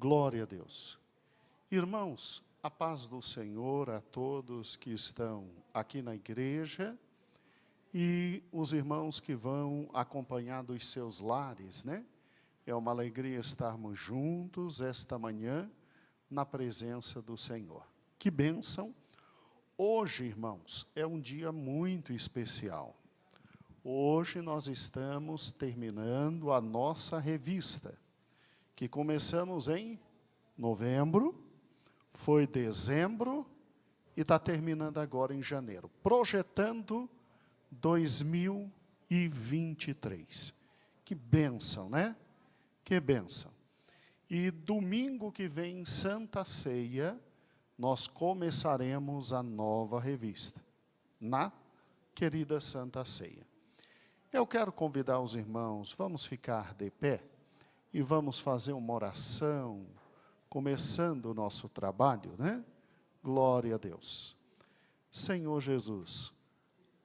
Glória a Deus. Irmãos, a paz do Senhor a todos que estão aqui na igreja e os irmãos que vão acompanhar dos seus lares, né? É uma alegria estarmos juntos esta manhã na presença do Senhor. Que bênção! Hoje, irmãos, é um dia muito especial. Hoje nós estamos terminando a nossa revista, que começamos em novembro, foi dezembro e está terminando agora em janeiro, projetando 2023. Que bênção, né? Que bênção. E domingo que vem, em Santa Ceia, nós começaremos a nova revista, na querida Santa Ceia. Eu quero convidar os irmãos, vamos ficar de pé e vamos fazer uma oração, começando o nosso trabalho, né? Glória a Deus. Senhor Jesus,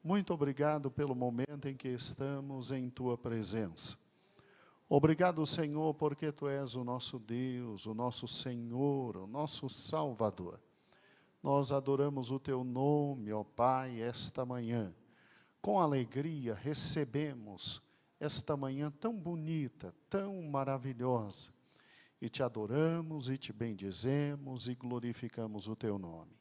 muito obrigado pelo momento em que estamos em Tua presença. Obrigado, Senhor, porque Tu és o nosso Deus, o nosso Senhor, o nosso Salvador. Nós adoramos o Teu nome, ó Pai, esta manhã. Com alegria recebemos esta manhã tão bonita, tão maravilhosa, e Te adoramos, e Te bendizemos, e glorificamos o Teu nome.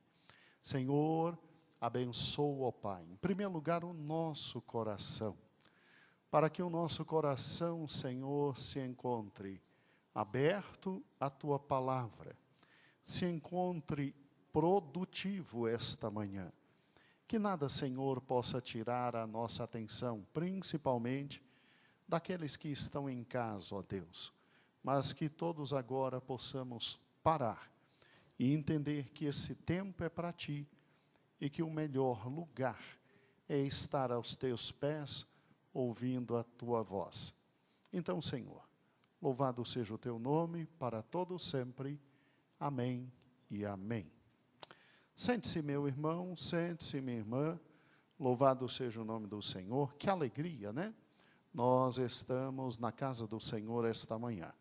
Senhor, abençoa, ó Pai, em primeiro lugar o nosso coração, para que o nosso coração, Senhor, se encontre aberto à Tua palavra, se encontre produtivo esta manhã. Que nada, Senhor, possa tirar a nossa atenção, principalmente daqueles que estão em casa, ó Deus, mas que todos agora possamos parar e entender que esse tempo é para Ti e que o melhor lugar é estar aos Teus pés, ouvindo a Tua voz. Então, Senhor, louvado seja o Teu nome, para todos sempre. Amém e amém. Sente-se, meu irmão, sente-se, minha irmã, louvado seja o nome do Senhor. Que alegria, né? Nós estamos na casa do Senhor esta manhã.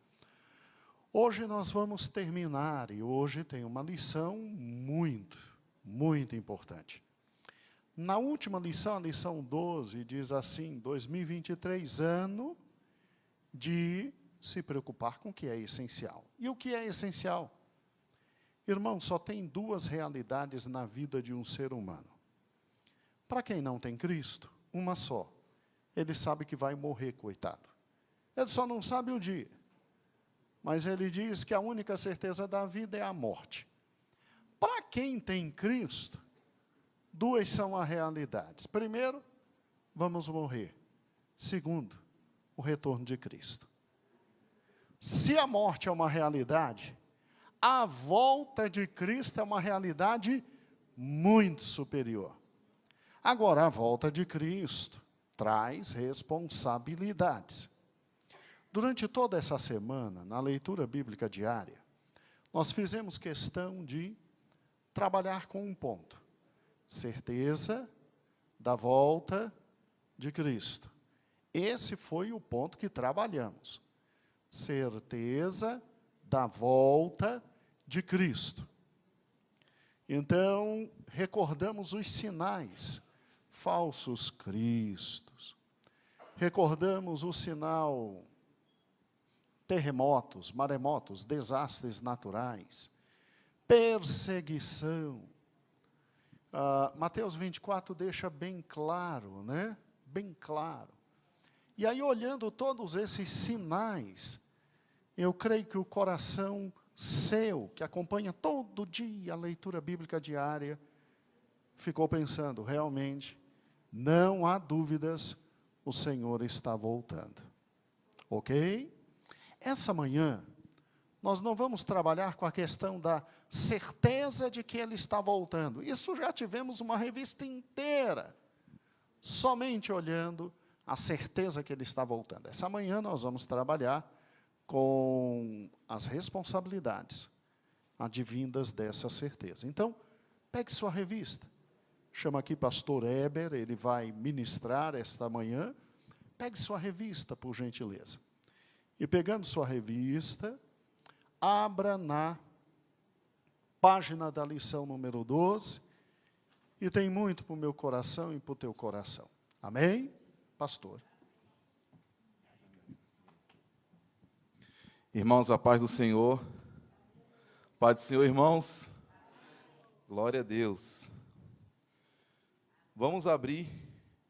Hoje nós vamos terminar, e hoje tem uma lição muito importante. Na última lição, a lição 12, diz assim: 2023, ano de se preocupar com o que é essencial. E o que é essencial? Irmão, só tem duas realidades na vida de um ser humano. Para quem não tem Cristo, uma só. Ele sabe que vai morrer, coitado. Ele só não sabe o dia. Mas ele diz que a única certeza da vida é a morte. Para quem tem Cristo, duas são as realidades. Primeiro, vamos morrer. Segundo, o retorno de Cristo. Se a morte é uma realidade, a volta de Cristo é uma realidade muito superior. Agora, a volta de Cristo traz responsabilidades. Durante toda essa semana, na leitura bíblica diária, nós fizemos questão de trabalhar com um ponto: certeza da volta de Cristo. Esse foi o ponto que trabalhamos. Certeza da volta de Cristo. Então, recordamos os sinais, falsos cristos. Recordamos o sinal terremotos, maremotos, desastres naturais, perseguição. Mateus 24 deixa bem claro, né? Bem claro. E aí, olhando todos esses sinais, eu creio que o coração seu, que acompanha todo dia a leitura bíblica diária, ficou pensando, realmente, não há dúvidas, o Senhor está voltando. Ok? Essa manhã, nós não vamos trabalhar com a questão da certeza de que Ele está voltando. Isso já tivemos uma revista inteira, somente olhando a certeza que Ele está voltando. Essa manhã nós vamos trabalhar com as responsabilidades advindas dessa certeza. Então, pegue sua revista. Chama aqui pastor Heber, ele vai ministrar esta manhã. Pegue sua revista, por gentileza. E pegando sua revista, abra na página da lição número 12, e tem muito para o meu coração e para o teu coração. Amém? Pastor. Irmãos, a paz do Senhor. Paz do Senhor, irmãos. Glória a Deus. Vamos abrir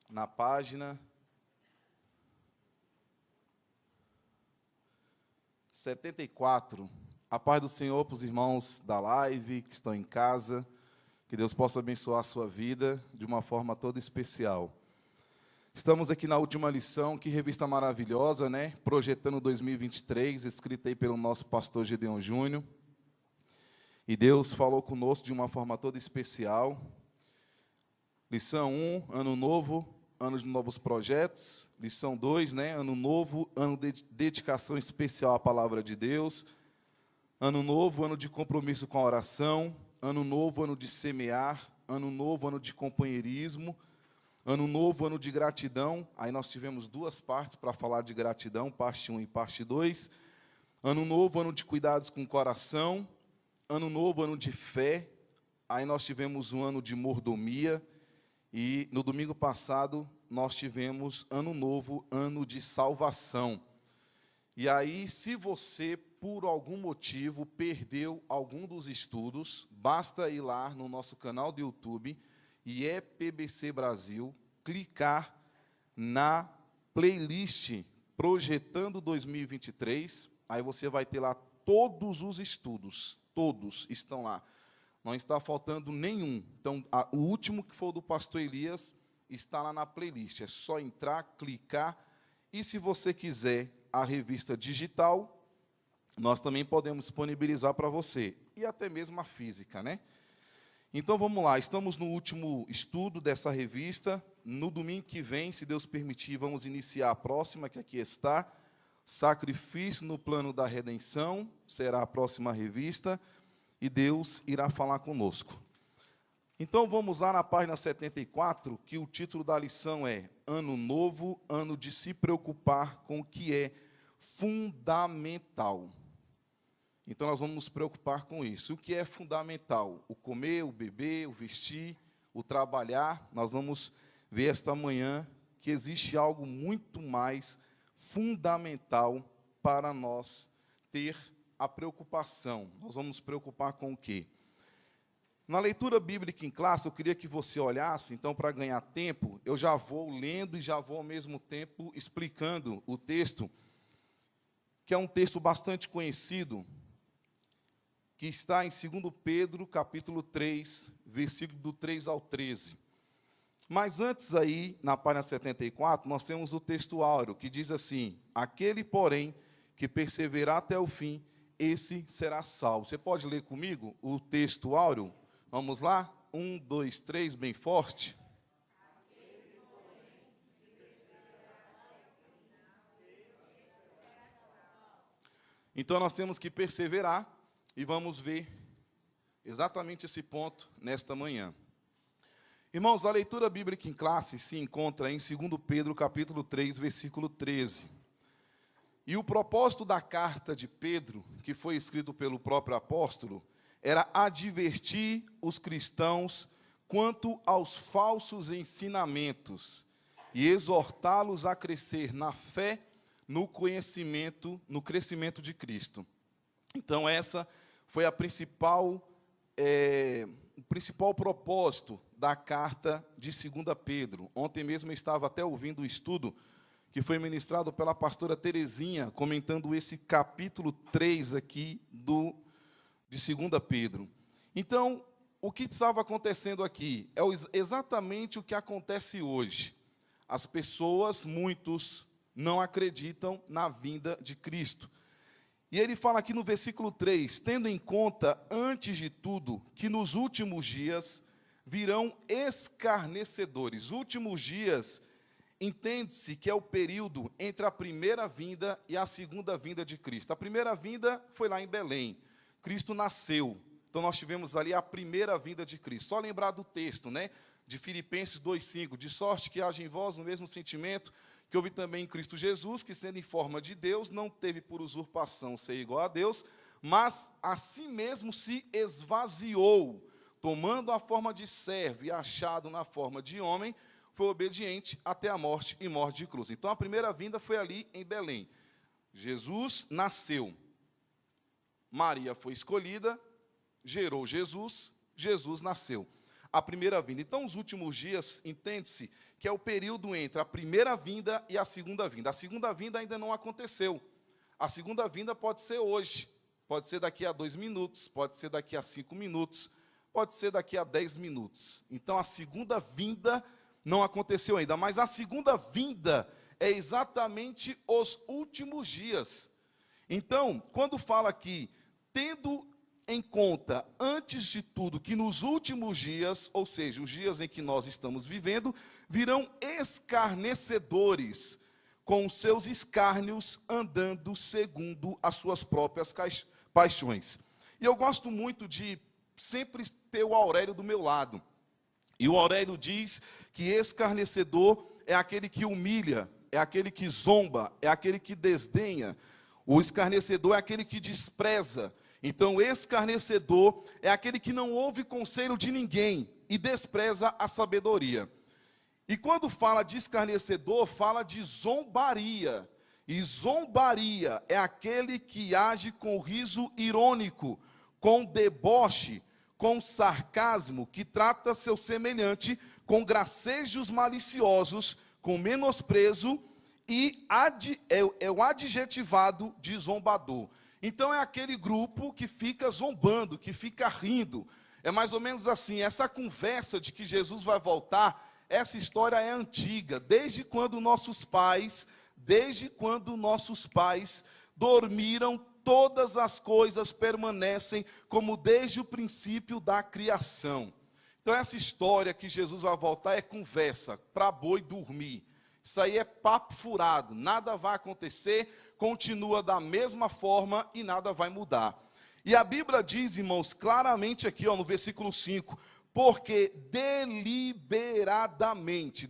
na página 74. A paz do Senhor para os irmãos da live que estão em casa. Que Deus possa abençoar a sua vida de uma forma toda especial. Estamos aqui na última lição, que revista maravilhosa, né? Projetando 2023, escrita aí pelo nosso pastor Gedeon Júnior. E Deus falou conosco de uma forma toda especial. Lição 1, ano novo, ano de novos projetos. Lição 2, né? Ano novo, ano de dedicação especial à palavra de Deus. Ano novo, ano de compromisso com a oração. Ano novo, ano de semear. Ano novo, ano de companheirismo. Ano novo, ano de gratidão. Aí nós tivemos duas partes para falar de gratidão, parte 1 e parte 2. Ano novo, ano de cuidados com o coração. Ano novo, ano de fé. Aí nós tivemos um ano de mordomia. E no domingo passado nós tivemos ano novo, ano de salvação. E aí, se você, por algum motivo, perdeu algum dos estudos, basta ir lá no nosso canal do YouTube, IEPBC Brasil, clicar na playlist Projetando 2023, aí você vai ter lá todos os estudos, todos estão lá. Não está faltando nenhum. Então, o último, que foi o do pastor Elias, está lá na playlist. É só entrar, clicar, e se você quiser a revista digital, nós também podemos disponibilizar para você, e até mesmo a física, né? Então, vamos lá, estamos no último estudo dessa revista. No domingo que vem, se Deus permitir, vamos iniciar a próxima, que aqui está, Sacrifício no Plano da Redenção, será a próxima revista, e Deus irá falar conosco. Então, vamos lá na página 74, que o título da lição é Ano Novo, Ano de se preocupar com o que é fundamental. Então, nós vamos nos preocupar com isso. O que é fundamental? O comer, o beber, o vestir, o trabalhar. Nós vamos ver esta manhã que existe algo muito mais fundamental para nós ter a preocupação. Nós vamos nos preocupar com o quê? Na leitura bíblica em classe, eu queria que você olhasse, então, para ganhar tempo, eu já vou lendo e já vou, ao mesmo tempo, explicando o texto, que é um texto bastante conhecido, que está em 2 Pedro, capítulo 3, versículo do 3 ao 13. Mas antes aí, na página 74, nós temos o texto áureo, que diz assim: aquele, porém, que perseverar até o fim, esse será salvo. Você pode ler comigo o texto áureo? Vamos lá? 1, 2, 3, bem forte. Então, nós temos que perseverar, e vamos ver exatamente esse ponto nesta manhã. Irmãos, a leitura bíblica em classe se encontra em 2 Pedro, capítulo 3, versículo 13. E o propósito da carta de Pedro, que foi escrito pelo próprio apóstolo, era advertir os cristãos quanto aos falsos ensinamentos e exortá-los a crescer na fé, no conhecimento, no crescimento de Cristo. Então, essa foi o principal propósito da carta de 2 Pedro. Ontem mesmo eu estava até ouvindo o estudo que foi ministrado pela pastora Terezinha, comentando esse capítulo 3 aqui de 2 Pedro. Então, o que estava acontecendo aqui é exatamente o que acontece hoje. As pessoas, muitos, não acreditam na vinda de Cristo. E ele fala aqui no versículo 3, tendo em conta, antes de tudo, que nos últimos dias virão escarnecedores. Últimos dias, entende-se que é o período entre a primeira vinda e a segunda vinda de Cristo. A primeira vinda foi lá em Belém. Cristo nasceu. Então, nós tivemos ali a primeira vinda de Cristo. Só lembrar do texto, né? De Filipenses 2,5. De sorte que haja em vós o mesmo sentimento que houve também em Cristo Jesus, que, sendo em forma de Deus, não teve por usurpação ser igual a Deus, mas a si mesmo se esvaziou, tomando a forma de servo e achado na forma de homem, foi obediente até a morte e morte de cruz. Então, a primeira vinda foi ali em Belém. Jesus nasceu, Maria foi escolhida, gerou Jesus, Jesus nasceu. A primeira vinda. Então, os últimos dias, entende-se, que é o período entre a primeira vinda e a segunda vinda. A segunda vinda ainda não aconteceu. A segunda vinda pode ser hoje, pode ser daqui a 2 minutos, pode ser daqui a 5 minutos, pode ser daqui a 10 minutos. Então, a segunda vinda não aconteceu ainda, mas a segunda vinda é exatamente os últimos dias. Então, quando fala aqui, tendo em conta, antes de tudo, que nos últimos dias, ou seja, os dias em que nós estamos vivendo, virão escarnecedores, com os seus escárnios andando segundo as suas próprias paixões. E eu gosto muito de sempre ter o Aurélio do meu lado. E o Aurélio diz que escarnecedor é aquele que humilha, é aquele que zomba, é aquele que desdenha. O escarnecedor é aquele que despreza. Então, o escarnecedor é aquele que não ouve conselho de ninguém e despreza a sabedoria. E quando fala de escarnecedor, fala de zombaria. E zombaria é aquele que age com riso irônico, com deboche, com sarcasmo, que trata seu semelhante com gracejos maliciosos, com menosprezo, e é o adjetivado de zombador. Então é aquele grupo que fica zombando, que fica rindo. É mais ou menos assim, essa conversa de que Jesus vai voltar, essa história é antiga, desde quando nossos pais dormiram, todas as coisas permanecem como desde o princípio da criação. Então essa história que Jesus vai voltar é conversa para boi dormir. Isso aí é papo furado, nada vai acontecer, continua da mesma forma e nada vai mudar. E a Bíblia diz, irmãos, claramente aqui, no versículo 5, porque deliberadamente,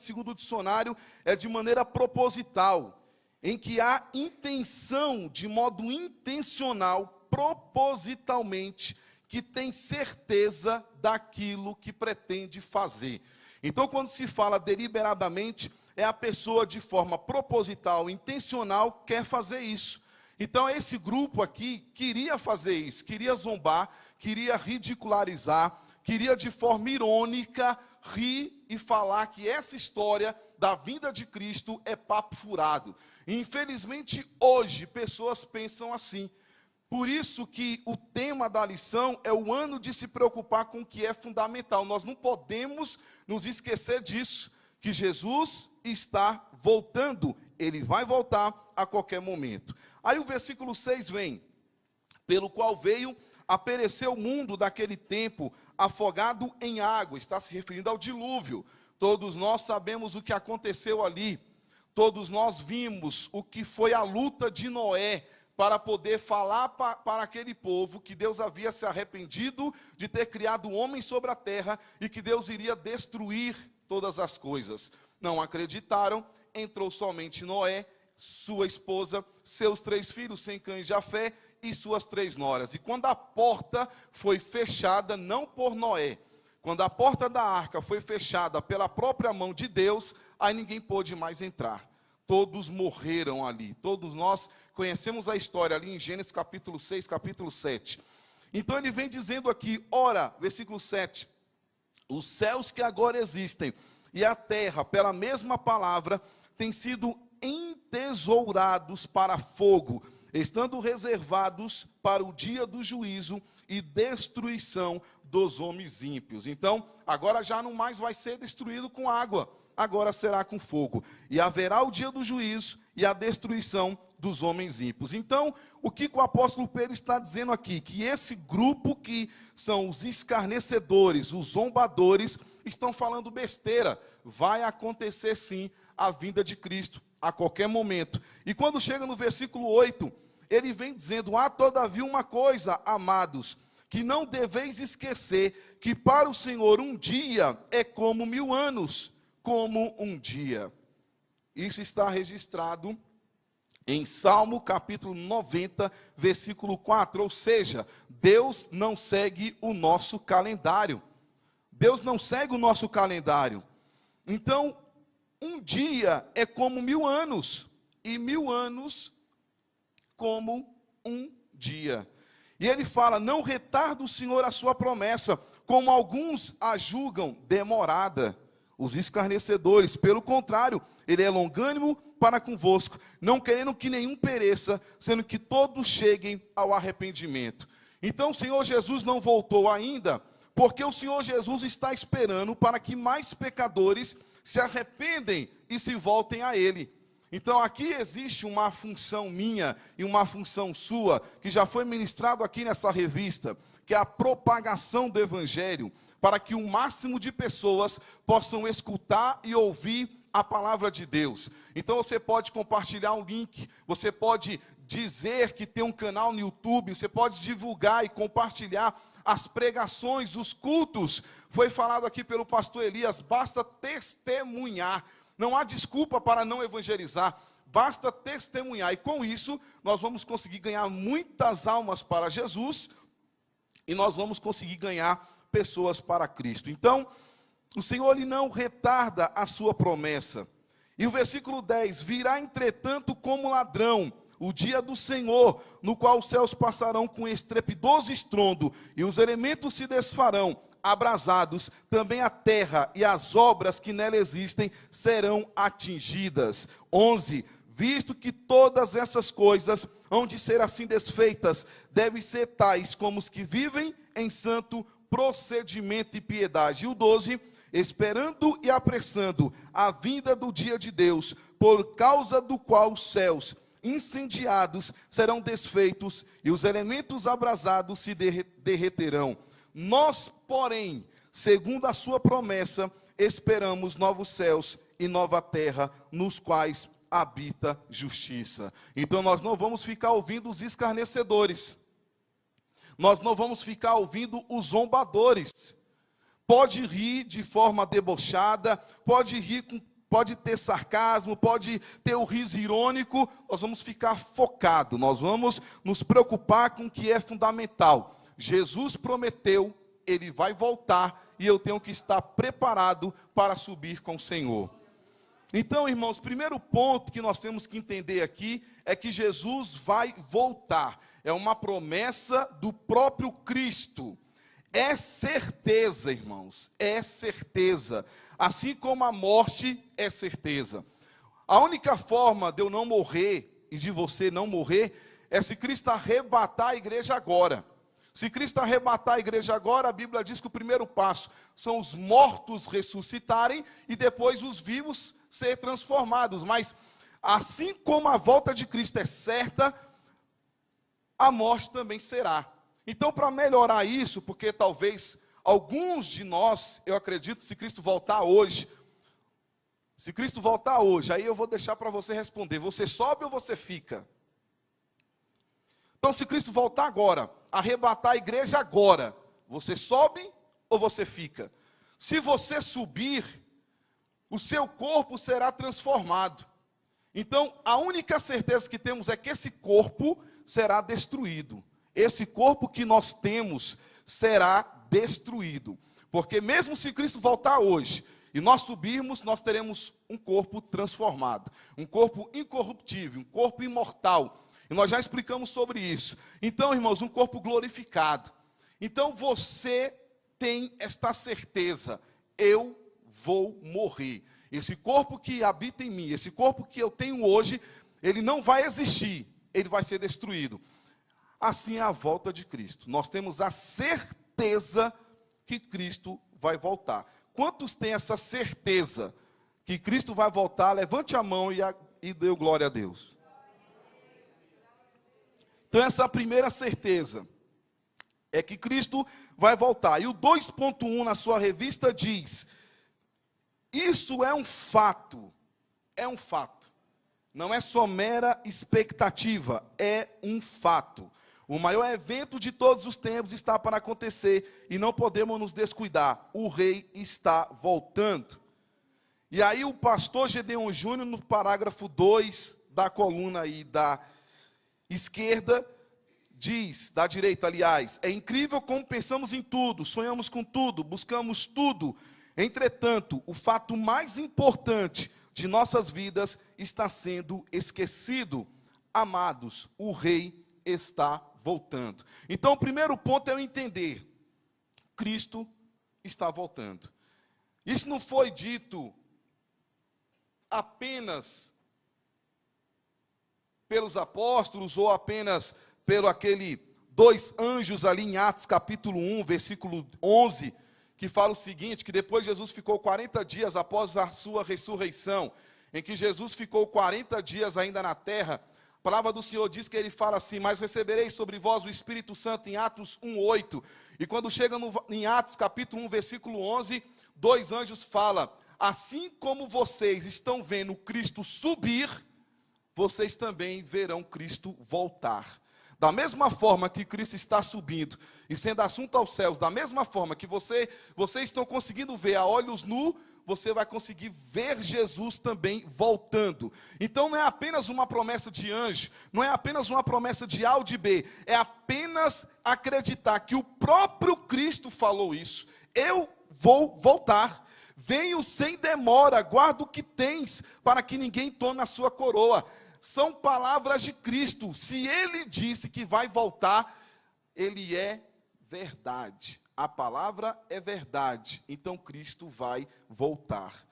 segundo o dicionário, é de maneira proposital, em que há intenção, de modo intencional, propositalmente, que tem certeza daquilo que pretende fazer. Então, quando se fala deliberadamente, é a pessoa de forma proposital, intencional, quer fazer isso. Então, esse grupo aqui queria fazer isso, queria zombar, queria ridicularizar, queria de forma irônica rir e falar que essa história da vinda de Cristo é papo furado. E, infelizmente, hoje, pessoas pensam assim. Por isso que o tema da lição é o ano de se preocupar com o que é fundamental. Nós não podemos nos esquecer disso, que Jesus está voltando. Ele vai voltar a qualquer momento. Aí o versículo 6 vem, pelo qual veio a perecer o mundo daquele tempo, afogado em água. Está se referindo ao dilúvio. Todos nós sabemos o que aconteceu ali. Todos nós vimos o que foi a luta de Noé, para poder falar para aquele povo que Deus havia se arrependido de ter criado o homem sobre a terra e que Deus iria destruir todas as coisas. Não acreditaram, entrou somente Noé, sua esposa, seus 3 filhos, Sem, Cã e Jafé, e suas 3 noras. E quando a porta foi fechada, não por Noé, quando a porta da arca foi fechada pela própria mão de Deus, aí ninguém pôde mais entrar. Todos morreram ali. Todos nós conhecemos a história ali em Gênesis capítulo 6, capítulo 7. Então ele vem dizendo aqui, ora, versículo 7, os céus que agora existem e a terra, pela mesma palavra, têm sido entesourados para fogo, estando reservados para o dia do juízo e destruição dos homens ímpios. Então, agora já não mais vai ser destruído com água, agora será com fogo. E haverá o dia do juízo e a destruição dos homens ímpios. Então, o que o apóstolo Pedro está dizendo aqui? Que esse grupo que são os escarnecedores, os zombadores, estão falando besteira. Vai acontecer sim a vinda de Cristo a qualquer momento. E quando chega no versículo 8, ele vem dizendo, há todavia uma coisa, amados, que não deveis esquecer, que para o Senhor um dia é como 1000 anos, como um dia. Isso está registrado em Salmo capítulo 90, versículo 4, ou seja, Deus não segue o nosso calendário. Deus não segue o nosso calendário. Então, um dia é como 1000 anos, e 1000 anos como um dia. E ele fala, não retarda o Senhor a sua promessa, como alguns a julgam demorada, os escarnecedores. Pelo contrário, ele é longânimo para convosco, não querendo que nenhum pereça, sendo que todos cheguem ao arrependimento. Então o Senhor Jesus não voltou ainda, porque o Senhor Jesus está esperando para que mais pecadores se arrependem e se voltem a Ele. Então aqui existe uma função minha e uma função sua, que já foi ministrado aqui nessa revista, que é a propagação do Evangelho, para que o máximo de pessoas possam escutar e ouvir a palavra de Deus. Então você pode compartilhar um link, você pode dizer que tem um canal no YouTube, você pode divulgar e compartilhar as pregações, os cultos. Foi falado aqui pelo pastor Elias, basta testemunhar. Não há desculpa para não evangelizar, basta testemunhar. E com isso, nós vamos conseguir ganhar muitas almas para Jesus e nós vamos conseguir ganhar pessoas para Cristo. Então, o Senhor ele não retarda a sua promessa. E o versículo 10, virá entretanto como ladrão o dia do Senhor, no qual os céus passarão com estrepidoso estrondo, e os elementos se desfarão, abrasados, também a terra e as obras que nela existem serão atingidas. 11, visto que todas essas coisas hão de ser assim desfeitas, devem ser tais como os que vivem em santo procedimento e piedade. E o 12, esperando e apressando a vinda do dia de Deus, por causa do qual os céus incendiados serão desfeitos e os elementos abrasados se derreterão. Nós, porém, segundo a sua promessa, esperamos novos céus e nova terra, nos quais habita justiça. Então nós não vamos ficar ouvindo os escarnecedores, nós não vamos ficar ouvindo os zombadores. Pode rir de forma debochada, pode ter sarcasmo, pode ter o riso irônico, nós vamos ficar focados, nós vamos nos preocupar com o que é fundamental. Jesus prometeu, Ele vai voltar, e eu tenho que estar preparado para subir com o Senhor. Então, irmãos, o primeiro ponto que nós temos que entender aqui, é que Jesus vai voltar, é uma promessa do próprio Cristo. É certeza, irmãos, é certeza. Assim como a morte é certeza. A única forma de eu não morrer e de você não morrer é se Cristo arrebatar a igreja agora. Se Cristo arrebatar a igreja agora, a Bíblia diz que o primeiro passo são os mortos ressuscitarem e depois os vivos serem transformados. Mas assim como a volta de Cristo é certa, a morte também será. Então, para melhorar isso, porque talvez alguns de nós, eu acredito, se Cristo voltar hoje, aí eu vou deixar para você responder, você sobe ou você fica? Então, se Cristo voltar agora, arrebatar a igreja agora, você sobe ou você fica? Se você subir, o seu corpo será transformado. Então, a única certeza que temos é que esse corpo será destruído. Esse corpo que nós temos será destruído. Porque mesmo se Cristo voltar hoje e nós subirmos, nós teremos um corpo transformado, um corpo incorruptível, um corpo imortal. E nós já explicamos sobre isso. Então, irmãos, um corpo glorificado. Então você tem esta certeza, eu vou morrer. Esse corpo que habita em mim, esse corpo que eu tenho hoje, ele não vai existir, ele vai ser destruído. Assim é a volta de Cristo. Nós temos a certeza que Cristo vai voltar. Quantos têm essa certeza que Cristo vai voltar? Levante a mão e dê glória a Deus. Então essa é a primeira certeza, é que Cristo vai voltar. E o 2.1 na sua revista diz, isso é um fato, não é só mera expectativa, é um fato. O maior evento de todos os tempos está para acontecer e não podemos nos descuidar. O rei está voltando. E aí o pastor Gedeon Júnior, no parágrafo 2 da coluna aí da esquerda, diz, da direita, aliás, é incrível como pensamos em tudo, sonhamos com tudo, buscamos tudo. Entretanto, o fato mais importante de nossas vidas está sendo esquecido. Amados, o rei está voltando. Então, o primeiro ponto é eu entender: Cristo está voltando. Isso não foi dito apenas pelos apóstolos ou apenas pelo aquele dois anjos ali em Atos capítulo 1, versículo 11, que fala o seguinte, que depois Jesus ficou 40 dias após a sua ressurreição, em que Jesus ficou 40 dias ainda na terra. A palavra do Senhor diz que ele fala assim: mas recebereis sobre vós o Espírito Santo, em Atos 1:8. E quando chega em Atos capítulo 1, versículo 11, dois anjos falam: assim como vocês estão vendo Cristo subir, vocês também verão Cristo voltar. Da mesma forma que Cristo está subindo e sendo assunto aos céus, da mesma forma que vocês estão conseguindo ver a olhos nus, você vai conseguir ver Jesus também voltando. Então não é apenas uma promessa de anjo, não é apenas uma promessa de A ou de B, é apenas acreditar que o próprio Cristo falou isso. Eu vou voltar, venho sem demora, guarda o que tens, para que ninguém tome a sua coroa. São palavras de Cristo. Se ele disse que vai voltar, ele é verdade. A palavra é verdade. Então Cristo vai voltar.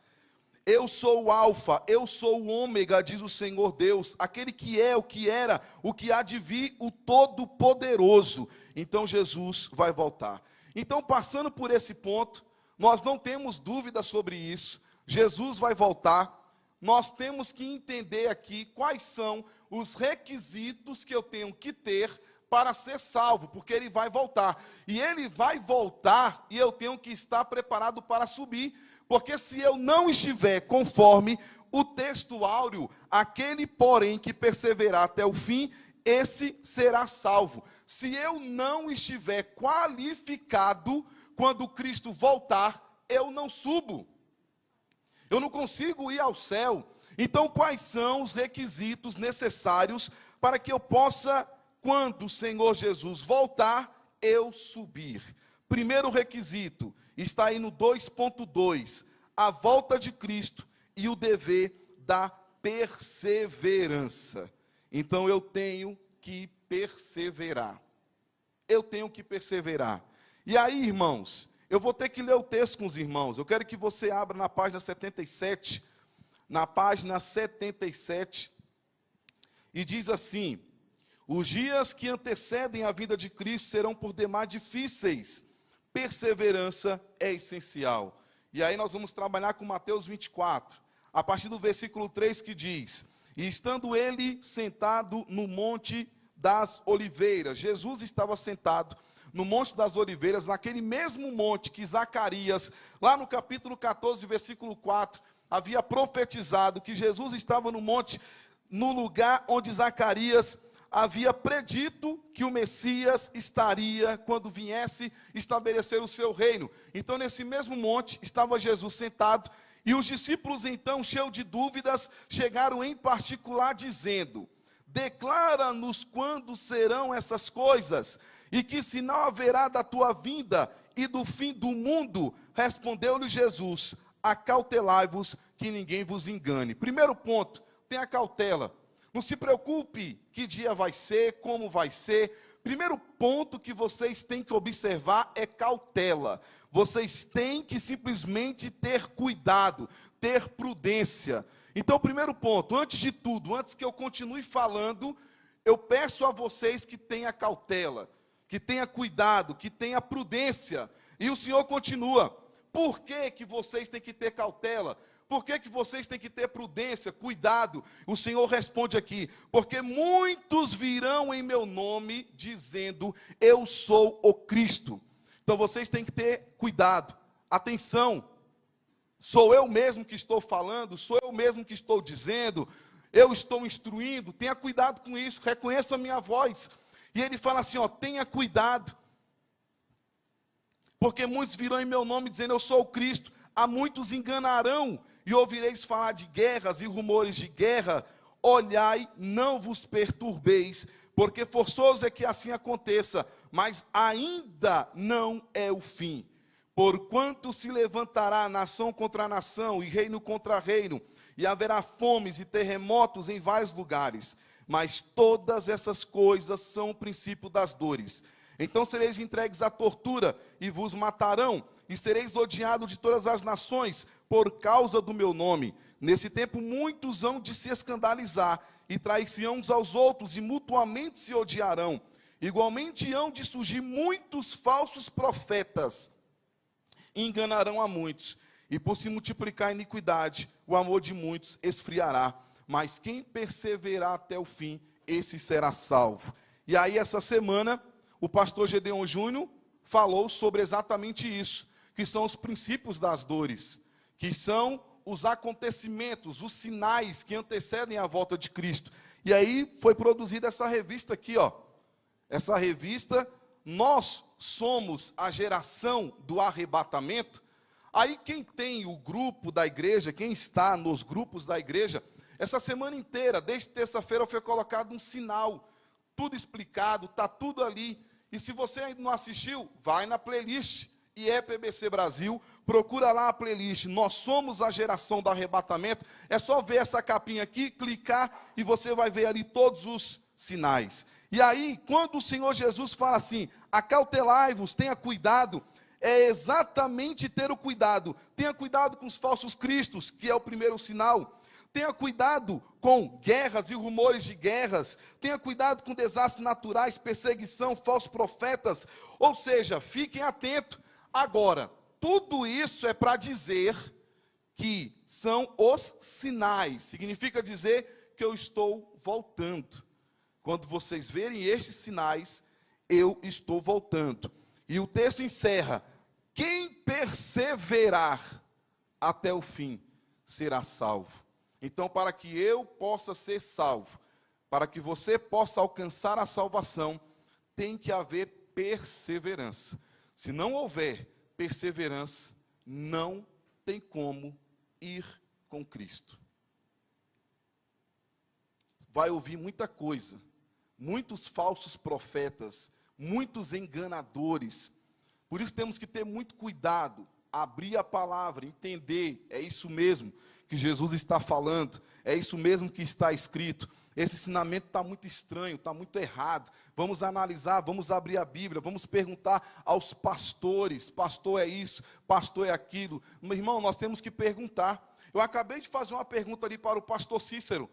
Eu sou o Alfa, eu sou o Ômega, diz o Senhor Deus, aquele que é, o que era, o que há de vir, o Todo-Poderoso. Então Jesus vai voltar. Então, passando por esse ponto, nós não temos dúvida sobre isso. Jesus vai voltar. Nós temos que entender aqui quais são os requisitos que eu tenho que ter para ser salvo, porque ele vai voltar. E ele vai voltar e eu tenho que estar preparado para subir, porque se eu não estiver conforme o texto áureo, aquele, porém, que perseverar até o fim, esse será salvo. Se eu não estiver qualificado, quando Cristo voltar, eu não subo. Eu não consigo ir ao céu. Então, quais são os requisitos necessários para que eu possa, quando o Senhor Jesus voltar, eu subir? Primeiro requisito, está aí no 2.2, a volta de Cristo e o dever da perseverança. Então, eu tenho que perseverar. Eu tenho que perseverar. E aí, irmãos, eu vou ter que ler o texto com os irmãos. Eu quero que você abra na página 77. Na página 77. E diz assim: os dias que antecedem a vinda de Cristo serão por demais difíceis. Perseverança é essencial. E aí nós vamos trabalhar com Mateus 24. A partir do versículo 3 que diz: e estando ele sentado no monte das oliveiras. Jesus estava sentado no Monte das Oliveiras, naquele mesmo monte que Zacarias, lá no capítulo 14, versículo 4, havia profetizado que Jesus estava no monte, no lugar onde Zacarias havia predito que o Messias estaria, quando viesse, estabelecer o seu reino. Então, nesse mesmo monte, estava Jesus sentado, e os discípulos, então, cheios de dúvidas, chegaram em particular dizendo: declara-nos quando serão essas coisas, e que sinal haverá da tua vinda e do fim do mundo? Respondeu-lhe Jesus: acautelai-vos que ninguém vos engane. Primeiro ponto, tenha cautela. Não se preocupe que dia vai ser, como vai ser. Primeiro ponto que vocês têm que observar é cautela. Vocês têm que simplesmente ter cuidado, ter prudência. Então, primeiro ponto, antes de tudo, antes que eu continue falando, eu peço a vocês que tenha cautela, que tenha cuidado, que tenha prudência. E o Senhor continua: por que que vocês têm que ter cautela? Por que que vocês têm que ter prudência, cuidado? O Senhor responde aqui: porque muitos virão em meu nome, dizendo, eu sou o Cristo. Então vocês têm que ter cuidado, atenção. Sou eu mesmo que estou falando, sou eu mesmo que estou dizendo, eu estou instruindo, tenha cuidado com isso, reconheça a minha voz. E ele fala assim, tenha cuidado, porque muitos virão em meu nome dizendo, eu sou o Cristo, a muitos enganarão, e ouvireis falar de guerras e rumores de guerra. olhai, não vos perturbeis, porque forçoso é que assim aconteça, mas ainda não é o fim. Porquanto se levantará nação contra nação, e reino contra reino, e haverá fomes e terremotos em vários lugares. Mas todas essas coisas são o princípio das dores. Então sereis entregues à tortura, e vos matarão, e sereis odiados de todas as nações, por causa do meu nome. Nesse tempo muitos hão de se escandalizar, e trair-se-ão uns aos outros, e mutuamente se odiarão. Igualmente hão de surgir muitos falsos profetas, e enganarão a muitos. E por se multiplicar a iniquidade, o amor de muitos esfriará. Mas quem perseverar até o fim, esse será salvo. E aí essa semana, o pastor Gedeon Júnior falou sobre exatamente isso, que são os princípios das dores, que são os acontecimentos, os sinais que antecedem a volta de Cristo. E aí foi produzida essa revista aqui, ó. Essa revista, Nós Somos a Geração do Arrebatamento. Aí quem tem o grupo da igreja, quem está nos grupos da igreja, essa semana inteira, desde terça-feira, foi colocado um sinal, tudo explicado, está tudo ali. E se você ainda não assistiu, vai na playlist, IEPBC Brasil, procura lá a playlist, Nós Somos a Geração do Arrebatamento. É só ver essa capinha aqui, clicar, e você vai ver ali todos os sinais. E aí, quando o Senhor Jesus fala assim, acautelai-vos, tenha cuidado, é exatamente ter o cuidado. Tenha cuidado com os falsos cristos, que é o primeiro sinal. Tenha cuidado com guerras e rumores de guerras. Tenha cuidado com desastres naturais, perseguição, falsos profetas. Ou seja, fiquem atentos. Agora, tudo isso é para dizer que são os sinais. Significa dizer que eu estou voltando. Quando vocês verem estes sinais, eu estou voltando. E o texto encerra: quem perseverar até o fim será salvo. Então, para que eu possa ser salvo, para que você possa alcançar a salvação, tem que haver perseverança. Se não houver perseverança, não tem como ir com Cristo. Vai ouvir muita coisa, muitos falsos profetas, muitos enganadores. Por isso temos que ter muito cuidado, abrir a palavra, entender, é isso mesmo que Jesus está falando, é isso mesmo que está escrito. Esse ensinamento está muito estranho, está muito errado. Vamos analisar, vamos abrir a Bíblia, vamos perguntar aos pastores, pastor é isso, pastor é aquilo. Meu irmão, nós temos que perguntar. Eu acabei de fazer uma pergunta ali para o pastor Cícero.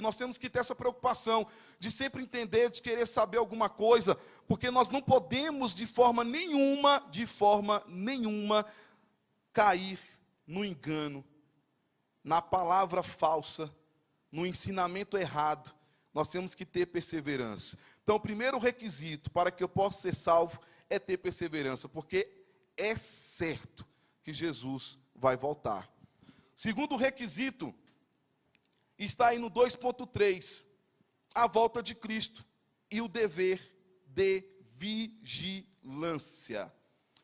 Nós temos que ter essa preocupação de sempre entender, de querer saber alguma coisa, porque nós não podemos de forma nenhuma, cair no engano, na palavra falsa, no ensinamento errado. Nós temos que ter perseverança. Então, o primeiro requisito para que eu possa ser salvo é ter perseverança, porque é certo que Jesus vai voltar. Segundo requisito, está aí no 2.3, a volta de Cristo e o dever de vigilância.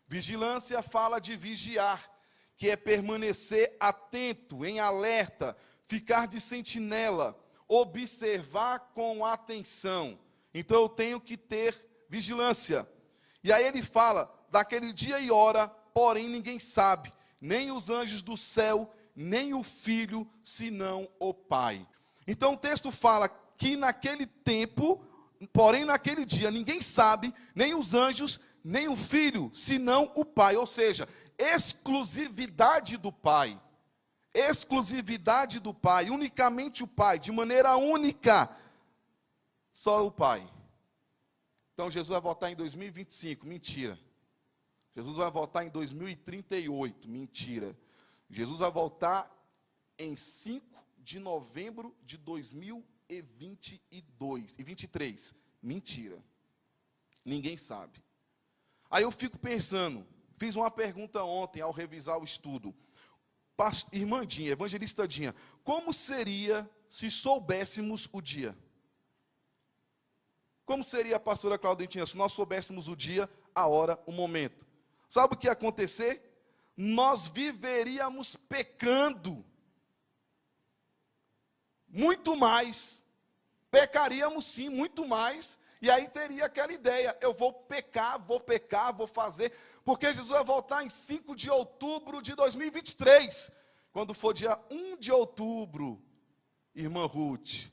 Vigilância fala de vigiar, que é permanecer atento, em alerta, ficar de sentinela, observar com atenção. Então eu tenho que ter vigilância. E aí ele fala, daquele dia e hora, porém ninguém sabe, nem os anjos do céu, nem o Filho, senão o Pai. Então o texto fala que naquele tempo, porém naquele dia, ninguém sabe, nem os anjos, nem o Filho, senão o Pai. Ou seja, exclusividade do Pai. Exclusividade do Pai, unicamente o Pai, de maneira única, só o Pai. Então Jesus vai voltar em 2025, mentira. Jesus vai voltar em 2038, mentira. Jesus vai voltar em 5 de novembro de 2023. Mentira. Ninguém sabe. Aí eu fico pensando, fiz uma pergunta ontem ao revisar o estudo. Irmã Dinha, evangelista Dinha, como seria se soubéssemos o dia? Como seria, pastora Claudentina, se nós soubéssemos o dia, a hora, o momento? Sabe o que ia acontecer? Nós viveríamos pecando. muito mais. Pecaríamos sim, muito mais. E aí teria aquela ideia, eu vou pecar, vou fazer, porque Jesus vai voltar em 5 de outubro de 2023. Quando for dia 1 de outubro, irmã Ruth,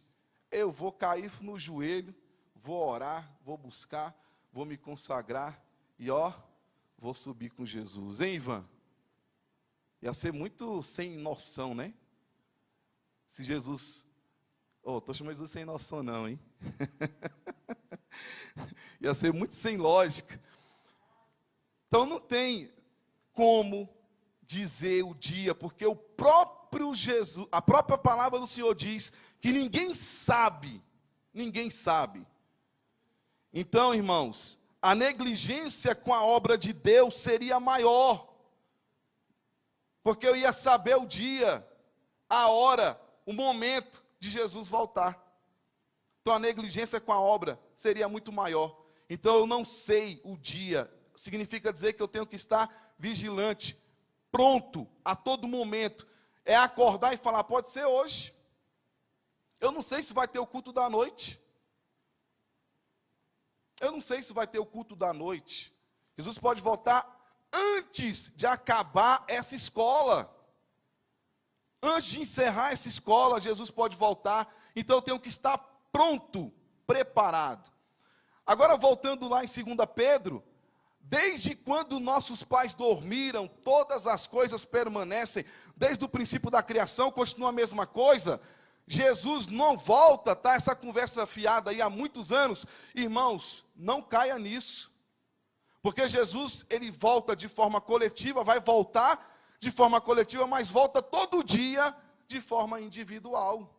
eu vou cair no joelho, vou orar, vou buscar, vou me consagrar e vou subir com Jesus. Hein, Ivan? Ia ser muito sem noção, né? Se Jesus... estou chamando Jesus sem noção não, hein? Ia ser muito sem lógica. Então não tem como dizer o dia, porque o próprio Jesus, a própria palavra do Senhor diz que ninguém sabe. Então, irmãos, a negligência com a obra de Deus seria maior, porque eu ia saber o dia, a hora, o momento de Jesus voltar. Então a negligência com a obra seria muito maior. Então eu não sei o dia, significa dizer que eu tenho que estar vigilante, pronto, a todo momento. É acordar e falar, pode ser hoje. Eu não sei se vai ter o culto da noite. Jesus pode voltar antes de acabar essa escola. Antes de encerrar essa escola, Jesus pode voltar. Então eu tenho que estar pronto, preparado. Agora voltando lá em 2 Pedro, desde quando nossos pais dormiram, todas as coisas permanecem, desde o princípio da criação, continua a mesma coisa. Jesus não volta, tá? Essa conversa fiada aí há muitos anos. Irmãos, não caia nisso. Porque Jesus, ele volta de forma coletiva, vai voltar de forma coletiva, mas volta todo dia de forma individual.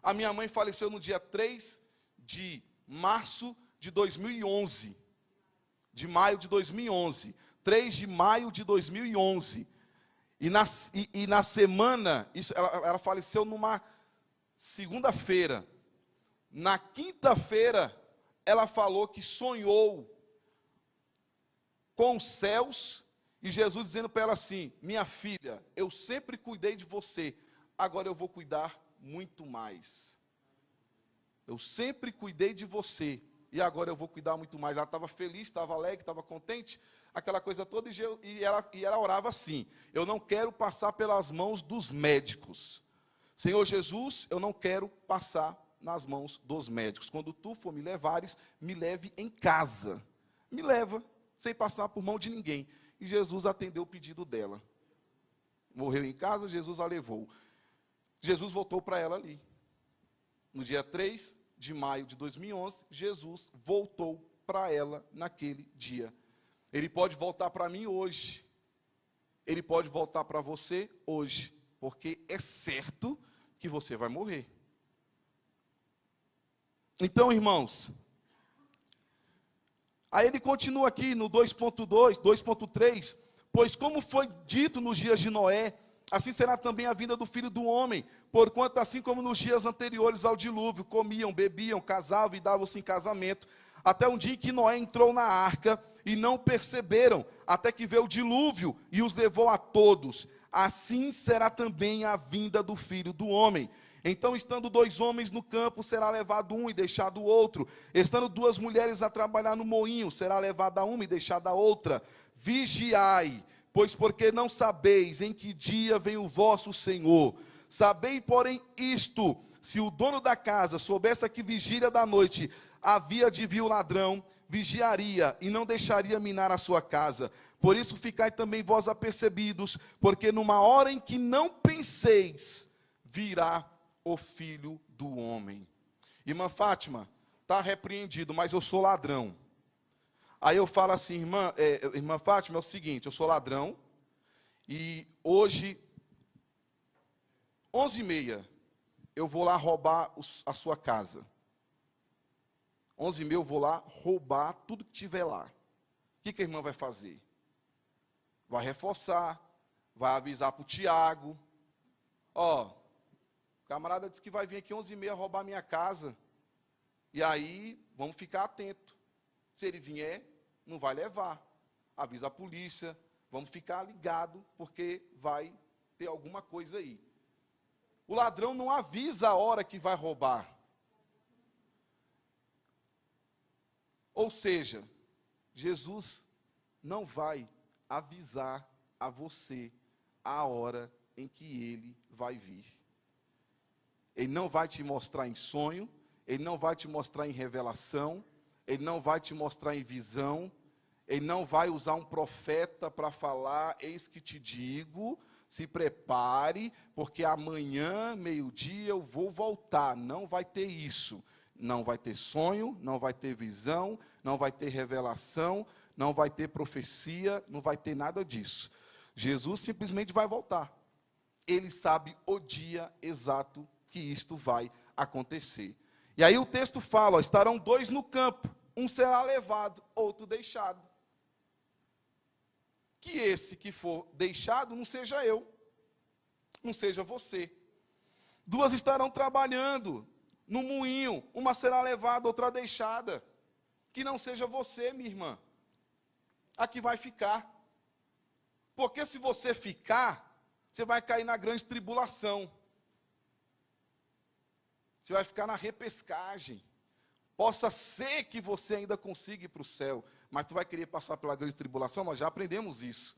A minha mãe faleceu no dia 3 de março de 2011. De maio de 2011. 3 de maio de 2011. E na semana, ela faleceu numa segunda-feira. Na quinta-feira, ela falou que sonhou com os céus e Jesus dizendo para ela assim: minha filha, eu sempre cuidei de você, agora eu vou cuidar muito mais. Eu sempre cuidei de você e agora eu vou cuidar muito mais. Ela estava feliz, estava alegre, estava contente, aquela coisa toda, e ela orava assim: eu não quero passar pelas mãos dos médicos. Senhor Jesus, eu não quero passar nas mãos dos médicos. Quando tu for me levares, me leve em casa. Me leva, sem passar por mão de ninguém. E Jesus atendeu o pedido dela. Morreu em casa, Jesus a levou. Jesus voltou para ela ali. No dia 3 de maio de 2011, Jesus voltou para ela naquele dia. Ele pode voltar para mim hoje. Ele pode voltar para você hoje. Porque é certo que você vai morrer. Então, irmãos, aí ele continua aqui no 2.2, 2.3, pois como foi dito nos dias de Noé, assim será também a vinda do Filho do Homem, porquanto assim como nos dias anteriores ao dilúvio, comiam, bebiam, casavam e davam-se em casamento, até um dia em que Noé entrou na arca e não perceberam, até que veio o dilúvio e os levou a todos. Assim será também a vinda do Filho do Homem. Então, estando 2 homens no campo, será levado um e deixado o outro. Estando 2 mulheres a trabalhar no moinho, será levada uma e deixada a outra. Vigiai, pois porque não sabeis em que dia vem o vosso Senhor. Sabei, porém, isto: se o dono da casa soubesse que vigília da noite havia de vir o ladrão, vigiaria e não deixaria minar a sua casa. Por isso ficai também vós apercebidos, porque numa hora em que não penseis, virá o Filho do Homem. Irmã Fátima, está repreendido, mas eu sou ladrão. Aí eu falo assim, irmã Fátima, é o seguinte, eu sou ladrão, e hoje, 11h30, eu vou lá roubar a sua casa. 11h30 eu vou lá roubar tudo que tiver lá. O que a irmã vai fazer? Vai reforçar, vai avisar para o Tiago, o camarada disse que vai vir aqui 11h30 roubar minha casa. E aí, vamos ficar atentos. Se ele vier, não vai levar. Avisa a polícia, vamos ficar ligados, porque vai ter alguma coisa aí. O ladrão não avisa a hora que vai roubar. Ou seja, Jesus não vai avisar a você a hora em que ele vai vir. Ele não vai te mostrar em sonho, ele não vai te mostrar em revelação, ele não vai te mostrar em visão, ele não vai usar um profeta para falar, eis que te digo, se prepare, porque amanhã, meio-dia, eu vou voltar. Não vai ter isso. Não vai ter sonho, não vai ter visão, não vai ter revelação, não vai ter profecia, não vai ter nada disso. Jesus simplesmente vai voltar. Ele sabe o dia exato que isto vai acontecer. E aí o texto fala, ó, estarão dois no campo, um será levado, outro deixado. Que esse que for deixado não seja eu, não seja você. Duas estarão trabalhando no moinho, uma será levada, outra deixada. Que não seja você, minha irmã, a que vai ficar. Porque se você ficar, você vai cair na grande tribulação. Você vai ficar na repescagem. Possa ser que você ainda consiga ir para o céu, mas tu vai querer passar pela grande tribulação, nós já aprendemos isso.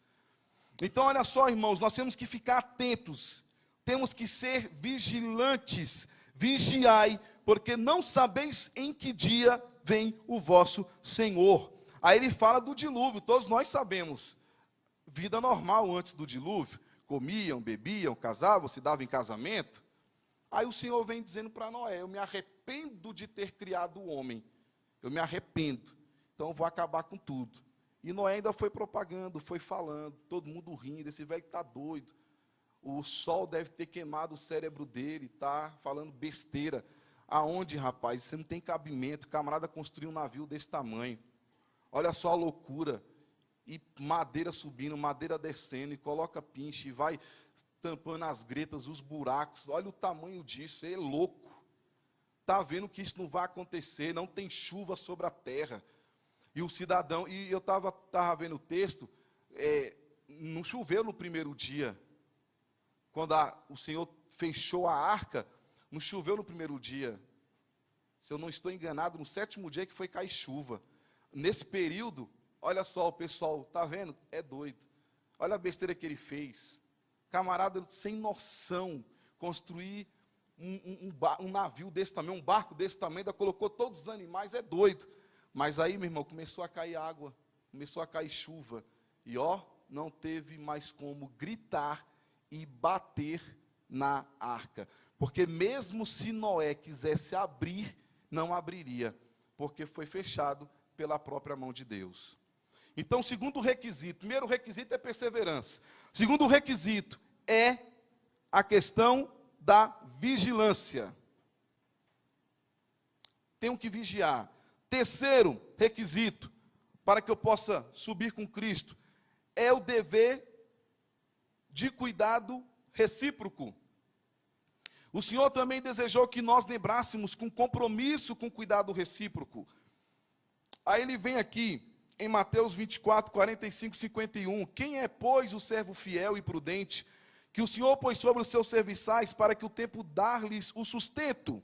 Então, olha só, irmãos, nós temos que ficar atentos, temos que ser vigilantes, vigiai, porque não sabeis em que dia vem o vosso Senhor. Aí ele fala do dilúvio, todos nós sabemos, vida normal antes do dilúvio, comiam, bebiam, casavam, se davam em casamento. Aí o Senhor vem dizendo para Noé, eu me arrependo de ter criado o homem, eu me arrependo, então eu vou acabar com tudo. E Noé ainda foi propagando, foi falando, todo mundo rindo, esse velho está doido, o sol deve ter queimado o cérebro dele, está falando besteira. Aonde, rapaz, você não tem cabimento, o camarada construiu um navio desse tamanho, olha só a loucura, e madeira subindo, madeira descendo, e coloca pinche, e vai tampando as gretas, os buracos, olha o tamanho disso, é louco, está vendo que isso não vai acontecer, não tem chuva sobre a terra, e o cidadão, e eu estava vendo o texto, não choveu no primeiro dia, quando o Senhor fechou a arca, não choveu no primeiro dia, se eu não estou enganado, no 7º dia que foi cair chuva, nesse período, olha só, o pessoal, está vendo? É doido, olha a besteira que ele fez, camarada sem noção, construir um navio desse tamanho, um barco desse tamanho, ainda colocou todos os animais, é doido. Mas aí, meu irmão, começou a cair água, começou a cair chuva, e ó, não teve mais como gritar e bater na arca. Porque mesmo se Noé quisesse abrir, não abriria, porque foi fechado pela própria mão de Deus. Então, segundo requisito, primeiro requisito é perseverança. Segundo requisito é a questão da vigilância. Tenho que vigiar. Terceiro requisito, para que eu possa subir com Cristo, é o dever de cuidado recíproco. O Senhor também desejou que nós lembrássemos com compromisso com cuidado recíproco. Aí ele vem aqui, em Mateus 24, 45, 51, quem é, pois, o servo fiel e prudente, que o Senhor pôs sobre os seus serviçais, para que o tempo dar-lhes o sustento?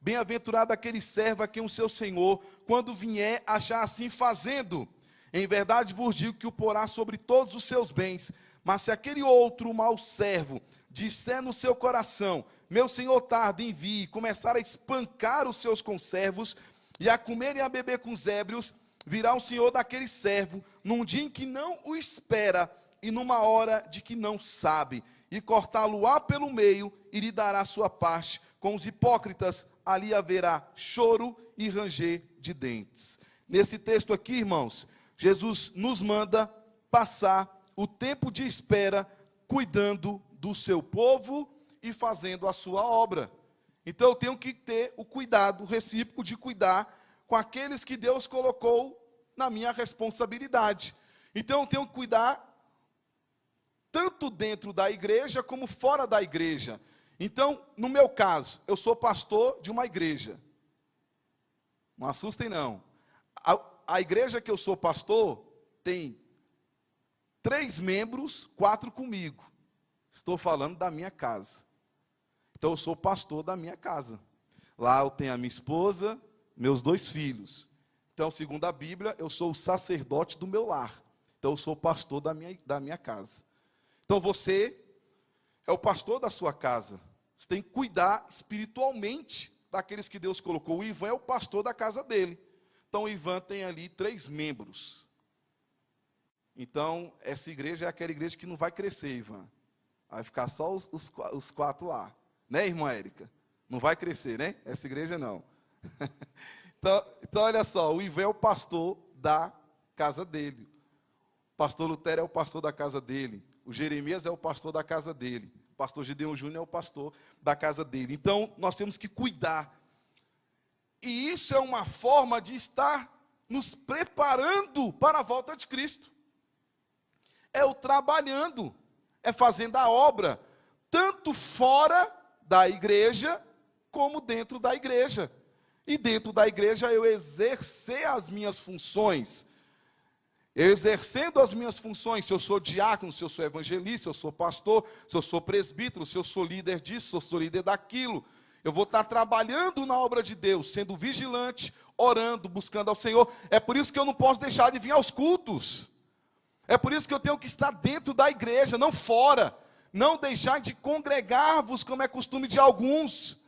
Bem-aventurado aquele servo a quem o seu Senhor, quando vier, achar assim fazendo. Em verdade vos digo que o porá sobre todos os seus bens. Mas se aquele outro mau servo disser no seu coração, meu Senhor tarda, envie, e começar a espancar os seus conservos, e a comer e a beber com os ébrios, virá o Senhor daquele servo, num dia em que não o espera, e numa hora de que não sabe, e cortá-lo-á pelo meio, e lhe dará a sua parte. Com os hipócritas, ali haverá choro e ranger de dentes. Nesse texto aqui, irmãos, Jesus nos manda passar o tempo de espera, cuidando do seu povo e fazendo a sua obra. Então eu tenho que ter o cuidado recíproco de cuidar com aqueles que Deus colocou na minha responsabilidade. Então eu tenho que cuidar tanto dentro da igreja como fora da igreja. Então, no meu caso, eu sou pastor de uma igreja. Não assustem não. A igreja que eu sou pastor tem 3 membros, 4 comigo. Estou falando da minha casa. Então eu sou pastor da minha casa. Lá eu tenho a minha esposa, meus 2 filhos. Então, segundo a Bíblia, eu sou o sacerdote do meu lar. Então eu sou o pastor da minha casa. Então você é o pastor da sua casa. Você tem que cuidar espiritualmente daqueles que Deus colocou. O Ivan é o pastor da casa dele. Então o Ivan tem ali 3 membros. Então, essa igreja é aquela igreja que não vai crescer, Ivan. Vai ficar só os 4 lá. Né, irmã Érica? Não vai crescer, né? Essa igreja não. Então, olha só, o Ivan é o pastor da casa dele. O pastor Lutero é o pastor da casa dele. O Jeremias é o pastor da casa dele. O pastor Gideon Júnior é o pastor da casa dele. Então, nós temos que cuidar. E isso é uma forma de estar nos preparando para a volta de Cristo. É o trabalhando, é fazendo a obra, tanto fora da igreja, como dentro da igreja. E dentro da igreja eu exercer as minhas funções. Eu exercendo as minhas funções, se eu sou diácono, se eu sou evangelista, se eu sou pastor, se eu sou presbítero, se eu sou líder disso, se eu sou líder daquilo, eu vou estar trabalhando na obra de Deus, sendo vigilante, orando, buscando ao Senhor. É por isso que eu não posso deixar de vir aos cultos. É por isso que eu tenho que estar dentro da igreja, não fora. Não deixar de congregar-vos, como é costume de alguns.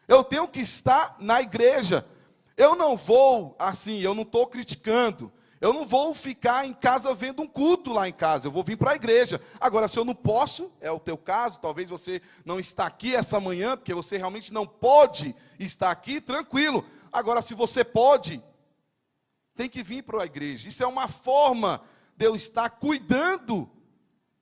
Eu tenho que estar na igreja. Eu não vou, assim, eu não estou criticando. Eu não vou ficar em casa vendo um culto lá em casa. Eu vou vir para a igreja. Agora, se eu não posso, é o teu caso, talvez você não está aqui essa manhã, porque você realmente não pode estar aqui, tranquilo. Agora, se você pode, tem que vir para a igreja. Isso é uma forma de eu estar cuidando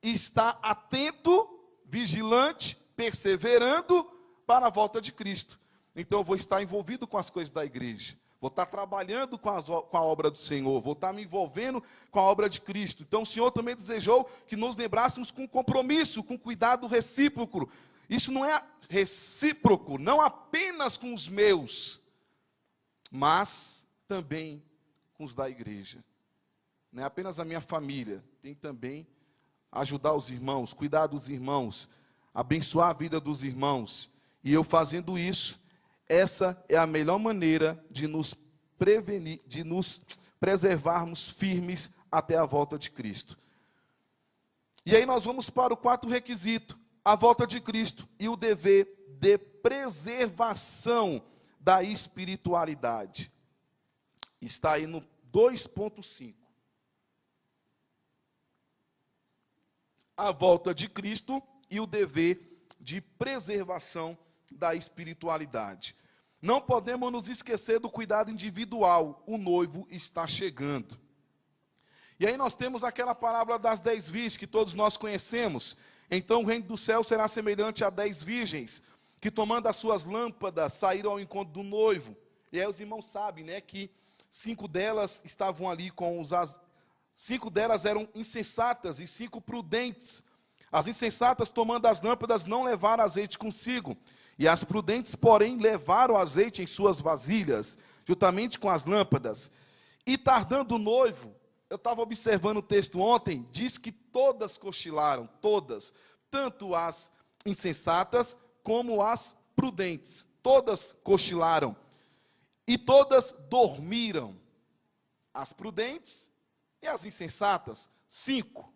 e estar atento, vigilante, perseverando para a volta de Cristo. Então eu vou estar envolvido com as coisas da igreja. Vou estar trabalhando com a obra do Senhor. Vou estar me envolvendo com a obra de Cristo. Então o Senhor também desejou que nos lembrássemos com compromisso, com cuidado recíproco. Isso não é recíproco, não apenas com os meus, mas também com os da igreja. Não é apenas a minha família, tem também ajudar os irmãos, cuidar dos irmãos, abençoar a vida dos irmãos. E eu fazendo isso, essa é a melhor maneira de nos prevenir, de nos preservarmos firmes até a volta de Cristo. E aí nós vamos para o 4º requisito, a volta de Cristo e o dever de preservação da espiritualidade. Está aí no 2.5. A volta de Cristo e o dever de preservação da espiritualidade. Não podemos nos esquecer do cuidado individual. O noivo está chegando. E aí nós temos aquela parábola das 10 virgens que todos nós conhecemos. Então o reino do céu será semelhante a 10 virgens que, tomando as suas lâmpadas, saíram ao encontro do noivo. E aí os irmãos sabem, né, que 5 delas estavam ali com os 5 delas eram insensatas e 5 prudentes. As insensatas, tomando as lâmpadas, não levaram azeite consigo. E as prudentes, porém, levaram azeite em suas vasilhas, juntamente com as lâmpadas. E tardando o noivo, eu estava observando o texto ontem, diz que todas cochilaram, todas. Tanto as insensatas como as prudentes. Todas cochilaram. E todas dormiram. As prudentes e as insensatas, 5.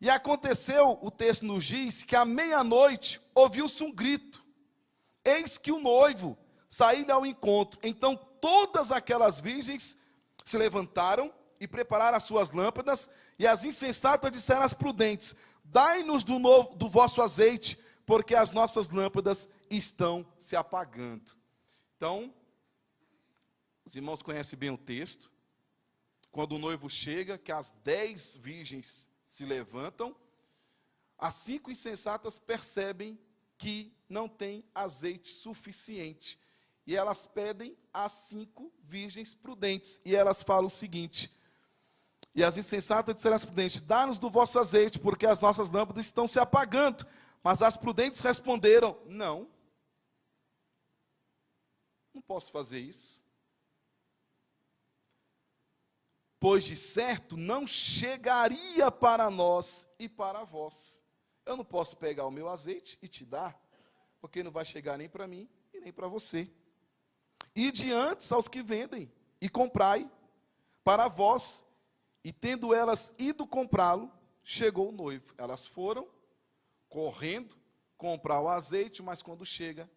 E aconteceu, o texto nos diz, que à meia-noite ouviu-se um grito. Eis que o noivo saiu ao encontro. Então todas aquelas virgens se levantaram e prepararam as suas lâmpadas. E as insensatas disseram às prudentes: dai-nos do vosso azeite, porque as nossas lâmpadas estão se apagando. Então, os irmãos conhecem bem o texto. Quando o noivo chega, que as 10 virgens se levantam, as 5 insensatas percebem que não tem azeite suficiente. E elas pedem às 5 virgens prudentes. E elas falam o seguinte: e as insensatas disseram às prudentes: dá-nos do vosso azeite, porque as nossas lâmpadas estão se apagando. Mas as prudentes responderam: não posso fazer isso. Pois de certo não chegaria para nós e para vós. Eu não posso pegar o meu azeite e te dar, porque não vai chegar nem para mim e nem para você. Ide antes aos que vendem, e comprai para vós. E tendo elas ido comprá-lo, chegou o noivo. Elas foram correndo comprar o azeite, mas quando chega,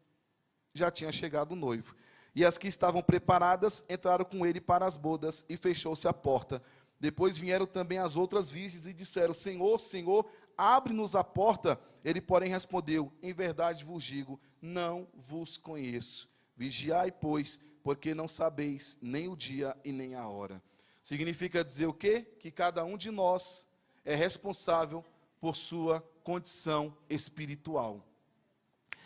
já tinha chegado o noivo. E as que estavam preparadas entraram com ele para as bodas, e fechou-se a porta. Depois vieram também as outras virgens e disseram: Senhor, Senhor, abre-nos a porta. Ele, porém, respondeu: em verdade vos digo, não vos conheço. Vigiai, pois, porque não sabeis nem o dia e nem a hora. Significa dizer o quê? Que cada um de nós é responsável por sua condição espiritual.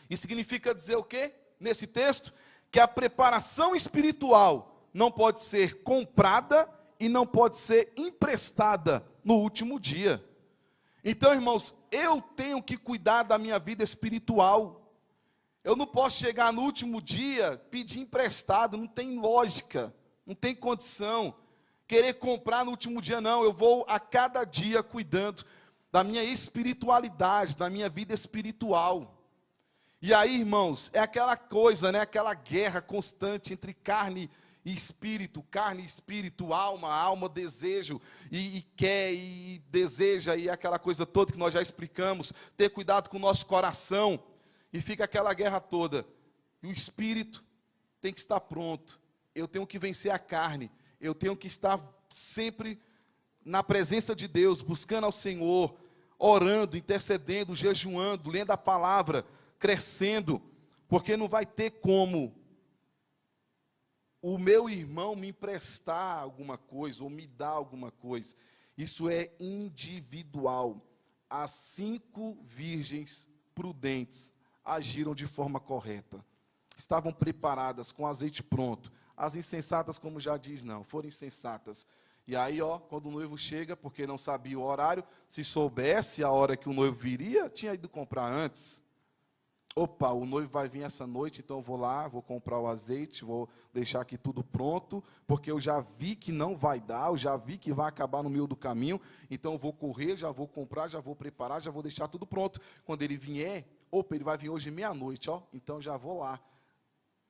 E significa dizer o quê? Nesse texto, que a preparação espiritual não pode ser comprada e não pode ser emprestada no último dia. Então, irmãos, eu tenho que cuidar da minha vida espiritual. Eu não posso chegar no último dia, pedir emprestado, não tem lógica, não tem condição. Querer comprar no último dia, não. Eu vou a cada dia cuidando da minha espiritualidade, da minha vida espiritual. E aí, irmãos, é aquela coisa, né? Aquela guerra constante entre carne e espírito, alma, desejo, e quer, e deseja, e aquela coisa toda que nós já explicamos. Ter cuidado com o nosso coração. E fica aquela guerra toda. E o espírito tem que estar pronto. Eu tenho que vencer a carne. Eu tenho que estar sempre na presença de Deus, buscando ao Senhor, orando, intercedendo, jejuando, lendo a palavra, crescendo, porque não vai ter como o meu irmão me emprestar alguma coisa, ou me dar alguma coisa. Isso é individual. As 5 virgens prudentes agiram de forma correta. Estavam preparadas, com azeite pronto. As insensatas, como já diz, não, foram insensatas. E aí, quando o noivo chega, porque não sabia o horário, se soubesse a hora que o noivo viria, tinha ido comprar antes. Opa, o noivo vai vir essa noite, então eu vou lá, vou comprar o azeite, vou deixar aqui tudo pronto, porque eu já vi que não vai dar, eu já vi que vai acabar no meio do caminho, então eu vou correr, já vou comprar, já vou preparar, já vou deixar tudo pronto. Quando ele vier, ele vai vir hoje meia-noite, então já vou lá.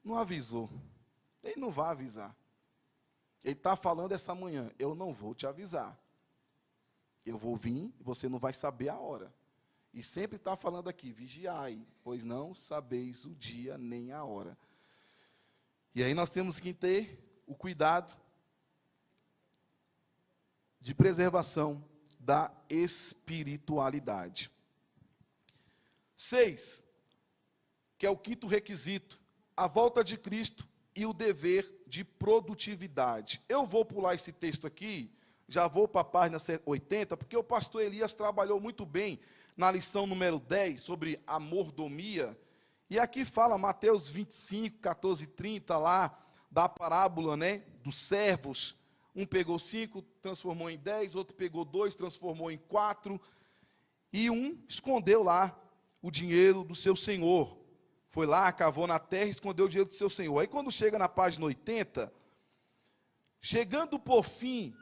Não avisou. Ele não vai avisar. Ele está falando essa manhã, eu não vou te avisar. Eu vou vir, você não vai saber a hora. E sempre está falando aqui, vigiai, pois não sabeis o dia nem a hora. E aí nós temos que ter o cuidado de preservação da espiritualidade. 6, que é o 5º requisito, a volta de Cristo e o dever de produtividade. Eu vou pular esse texto aqui, já vou para a página 80, porque o pastor Elias trabalhou muito bem na lição número 10, sobre a mordomia. E aqui fala Mateus 25, 14 e 30, lá, da parábola, né, dos servos. Um pegou 5, transformou em 10, outro pegou 2, transformou em 4, e um escondeu lá o dinheiro do seu senhor. Foi lá, cavou na terra e escondeu o dinheiro do seu senhor. Aí quando chega na página 80, chegando por fim,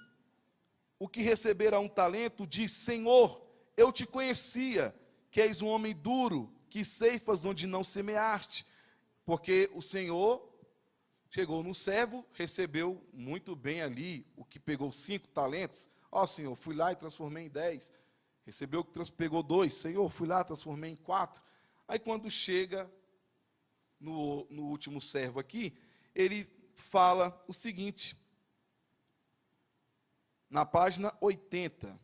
o que recebera 1 talento, diz: Senhor, eu te conhecia, que és um homem duro, que ceifas onde não semeaste. Porque o Senhor chegou no servo, recebeu muito bem ali o que pegou 5 talentos. Senhor, fui lá e transformei em 10. Recebeu o que pegou 2. Senhor, fui lá, transformei em 4. Aí quando chega no último servo aqui, ele fala o seguinte, na página 80.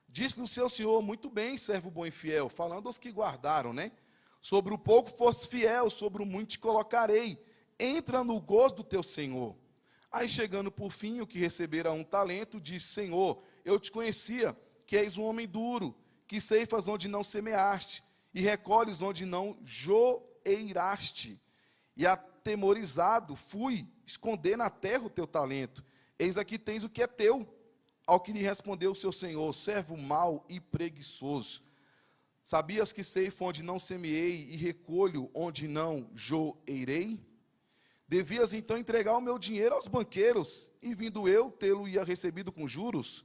Disse-lhe o seu senhor: muito bem, servo bom e fiel, falando aos que guardaram, né? Sobre o pouco fosse fiel, sobre o muito te colocarei. Entra no gozo do teu senhor. Aí chegando por fim, o que recebera 1 talento, disse: Senhor, eu te conhecia, que és um homem duro, que ceifas onde não semeaste, e recolhes onde não joeiraste. E atemorizado fui esconder na terra o teu talento. Eis aqui tens o que é teu. Ao que lhe respondeu o seu senhor: servo mau e preguiçoso. Sabias que ceifo onde não semeei e recolho onde não joeirei? Devias então entregar o meu dinheiro aos banqueiros, e vindo eu, tê-lo-ia recebido com juros.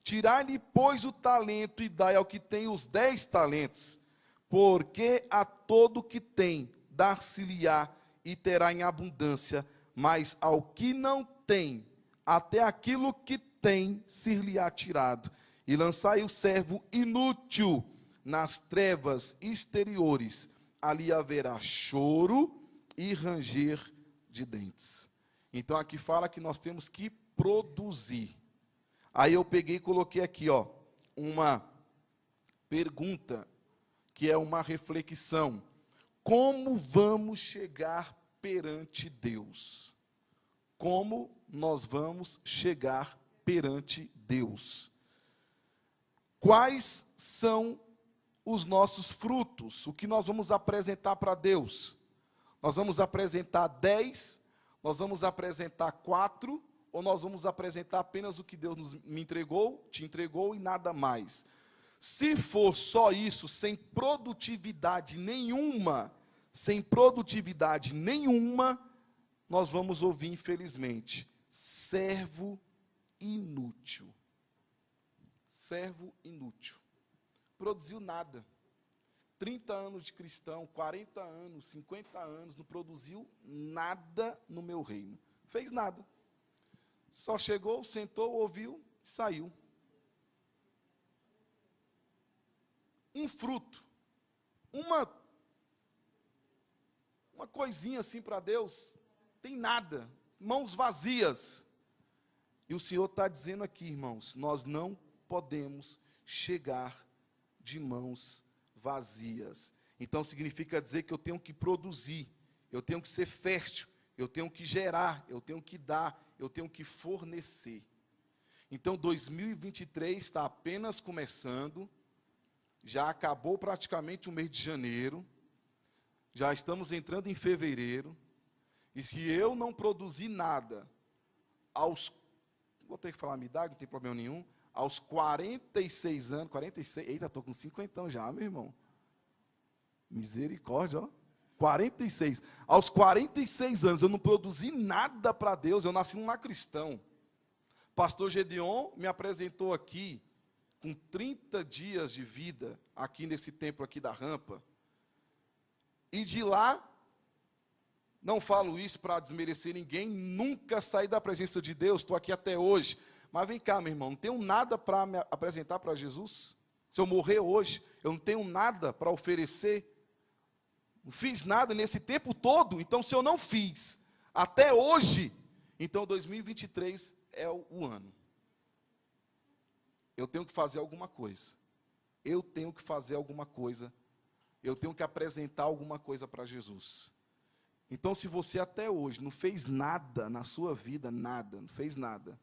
Tirai-lhe, pois, o talento e dai ao que tem os 10 talentos. porque a todo que tem, dar-se-lhe-á e terá em abundância, mas ao que não tem, até aquilo que tem, ser-lhe-á tirado. E lançai o servo inútil nas trevas exteriores, ali haverá choro e ranger de dentes. Então aqui fala que nós temos que produzir. Aí eu peguei e coloquei aqui, ó, uma pergunta, que é uma reflexão. Como vamos chegar perante Deus? Como nós vamos chegar perante Deus? Quais são os nossos frutos? O que nós vamos apresentar para Deus? Nós vamos apresentar 10, nós vamos apresentar 4, ou nós vamos apresentar apenas o que Deus me entregou, te entregou e nada mais? Se for só isso, sem produtividade nenhuma, nós vamos ouvir, infelizmente, servo inútil. Servo inútil. Produziu nada. 30 anos de cristão, 40 anos, 50 anos, não produziu nada no meu reino. Fez nada. Só chegou, sentou, ouviu, saiu. Um fruto, uma coisinha assim para Deus, tem nada, mãos vazias. E o Senhor está dizendo aqui, irmãos, nós não podemos chegar de mãos vazias. Então significa dizer que eu tenho que produzir, eu tenho que ser fértil, eu tenho que gerar, eu tenho que dar, eu tenho que fornecer. Então 2023 está apenas começando, já acabou praticamente o mês de janeiro, já estamos entrando em fevereiro, e se eu não produzir nada, vou ter que falar a minha idade, não tem problema nenhum, aos 46 anos, 46, eita, estou com 50 já, meu irmão, misericórdia, ó, 46, aos 46 anos eu não produzi nada para Deus, eu nasci num lar cristão. Pastor Gedeon me apresentou aqui, com 30 dias de vida, aqui nesse templo aqui da rampa, e de lá, não falo isso para desmerecer ninguém, nunca saí da presença de Deus, estou aqui até hoje, mas vem cá, meu irmão, não tenho nada para me apresentar para Jesus? Se eu morrer hoje, eu não tenho nada para oferecer? Não fiz nada nesse tempo todo, então se eu não fiz até hoje, então 2023 é o ano. Eu tenho que fazer alguma coisa. Eu tenho que fazer alguma coisa. Eu tenho que apresentar alguma coisa para Jesus. Então, se você até hoje não fez nada na sua vida, nada, não fez nada,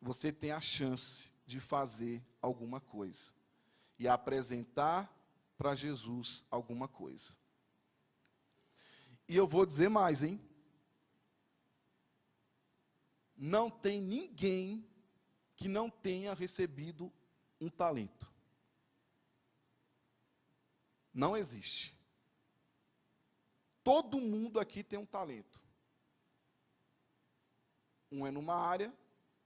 você tem a chance de fazer alguma coisa. E apresentar para Jesus alguma coisa. E eu vou dizer mais, hein? Não tem ninguém que não tenha recebido um talento. Não existe. Todo mundo aqui tem um talento. Um é numa área,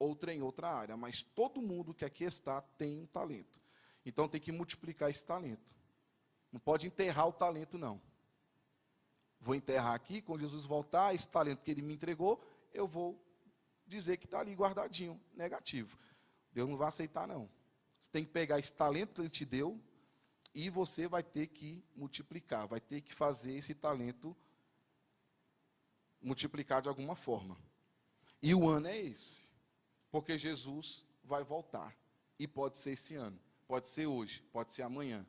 outro é em outra área, mas todo mundo que aqui está tem um talento. Então tem que multiplicar esse talento. Não pode enterrar o talento, não. Vou enterrar aqui, quando Jesus voltar, esse talento que ele me entregou, eu vou dizer que está ali guardadinho, negativo. Deus não vai aceitar, não. Você tem que pegar esse talento que ele te deu e você vai ter que multiplicar, vai ter que fazer esse talento multiplicar de alguma forma. E o ano é esse, porque Jesus vai voltar. E pode ser esse ano, pode ser hoje, pode ser amanhã.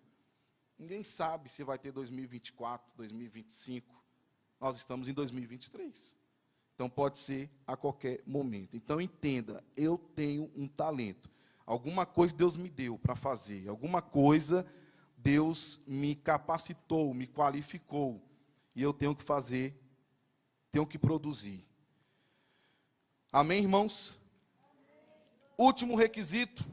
Ninguém sabe se vai ter 2024, 2025. Nós estamos em 2023. Então, pode ser a qualquer momento. Então, entenda, eu tenho um talento. Alguma coisa Deus me deu para fazer. Alguma coisa Deus me capacitou, me qualificou. E eu tenho que fazer, tenho que produzir. Amém, irmãos? Último requisito.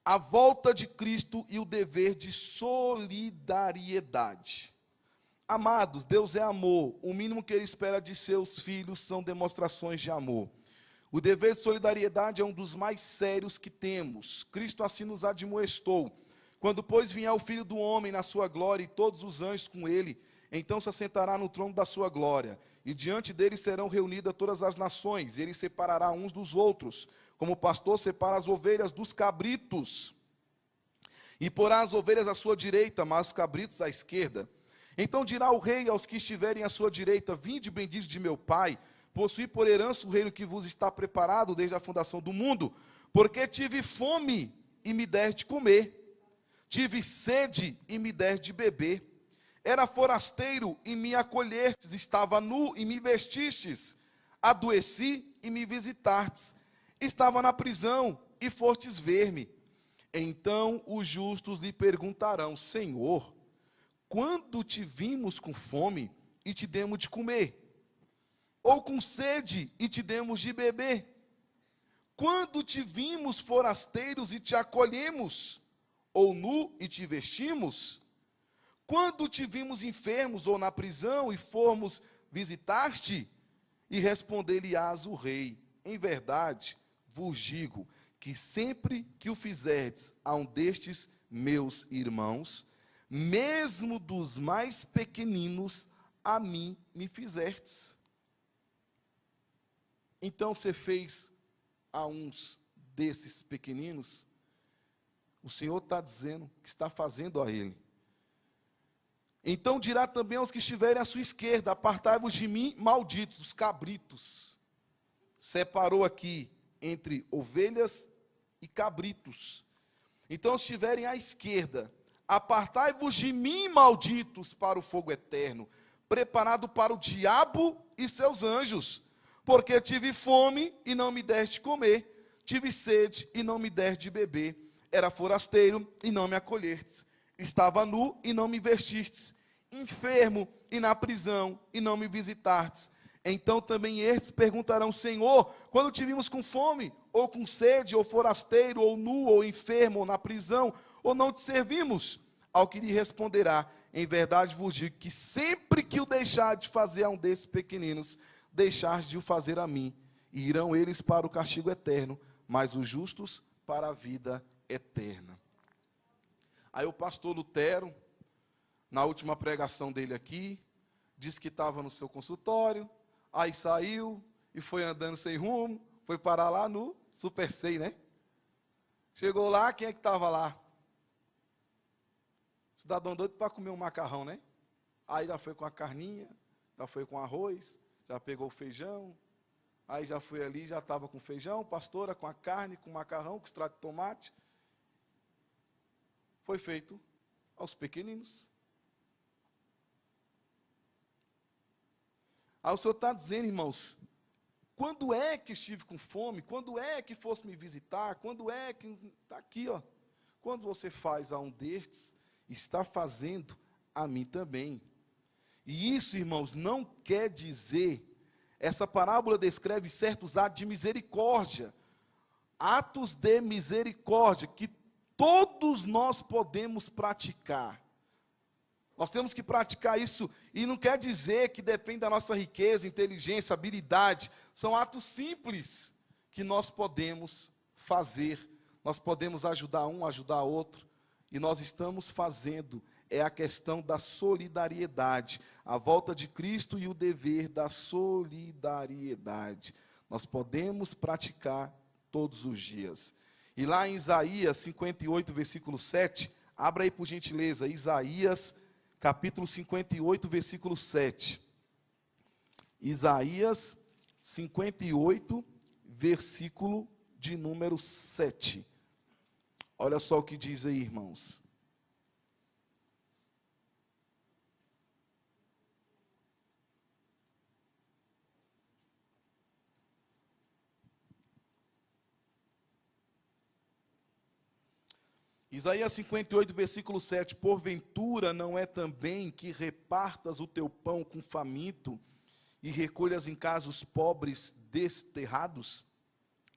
A volta de Cristo e o dever de solidariedade. Amados, Deus é amor. O mínimo que Ele espera de seus filhos são demonstrações de amor. O dever de solidariedade é um dos mais sérios que temos. Cristo assim nos admoestou. Quando, pois, vier o Filho do Homem na sua glória e todos os anjos com ele, então se assentará no trono da sua glória, e diante dele serão reunidas todas as nações, e ele separará uns dos outros, como o pastor separa as ovelhas dos cabritos, e porá as ovelhas à sua direita, mas os cabritos à esquerda. Então dirá o rei aos que estiverem à sua direita: vinde, benditos de meu Pai, possuí por herança o reino que vos está preparado desde a fundação do mundo, porque tive fome e me deste de comer, tive sede e me deste de beber, era forasteiro e me acolhestes, estava nu e me vestistes, adoeci e me visitastes, estava na prisão e fostes ver-me. Então os justos lhe perguntarão: Senhor, quando te vimos com fome e te demos de comer? Ou com sede e te demos de beber? Quando te vimos forasteiros e te acolhemos? Ou nu e te vestimos? Quando te vimos enfermos ou na prisão e formos visitar-te? E responder-lhe-ás o rei: em verdade vos digo que sempre que o fizerdes a um destes meus irmãos, mesmo dos mais pequeninos, a mim me fizerdes. Então você fez a uns desses pequeninos, o Senhor está dizendo que está fazendo a ele. Então dirá também aos que estiverem à sua esquerda: apartai-vos de mim, malditos, os cabritos. Separou aqui entre ovelhas e cabritos. Então, se estiverem à esquerda: apartai-vos de mim, malditos, para o fogo eterno, preparado para o diabo e seus anjos. Porque tive fome e não me deste comer, tive sede e não me deste de beber, era forasteiro e não me acolhestes, estava nu e não me vestistes, enfermo e na prisão e não me visitastes. Então também estes perguntarão: Senhor, quando te vimos com fome, ou com sede, ou forasteiro, ou nu, ou enfermo, ou na prisão, ou não te servimos? Ao que lhe responderá: em verdade vos digo que sempre que o deixar de fazer a um desses pequeninos, deixar de o fazer a mim. E irão eles para o castigo eterno, mas os justos para a vida eterna. Aí o pastor Lutero, na última pregação dele aqui, disse que estava no seu consultório, aí saiu e foi andando sem rumo, foi parar lá no Super 6, né? Chegou lá, quem é que estava lá? Cidadão doido para comer um macarrão, né? Aí já foi com a carninha, já foi com arroz, já pegou o feijão, aí já foi ali, já estava com feijão, pastora, com a carne, com o macarrão, com extrato de tomate. Foi feito aos pequeninos. Aí o Senhor está dizendo, irmãos, quando é que estive com fome? Quando é que fosse me visitar? Quando é que... Está aqui, ó. Quando você faz a um destes, está fazendo a mim também. E isso, irmãos, não quer dizer... Essa parábola descreve certos atos de misericórdia. Atos de misericórdia que todos nós podemos praticar. Nós temos que praticar isso, e não quer dizer que depende da nossa riqueza, inteligência, habilidade. São atos simples que nós podemos fazer. Nós podemos ajudar um, ajudar outro. E nós estamos fazendo, é a questão da solidariedade. A volta de Cristo e o dever da solidariedade. Nós podemos praticar todos os dias. E lá em Isaías 58, versículo 7, abra aí por gentileza, Isaías capítulo 58, versículo 7. Isaías 58, versículo de número 7. Olha só o que diz aí, irmãos. Isaías 58, versículo 7, porventura não é também que repartas o teu pão com faminto, e recolhas em casa os pobres desterrados,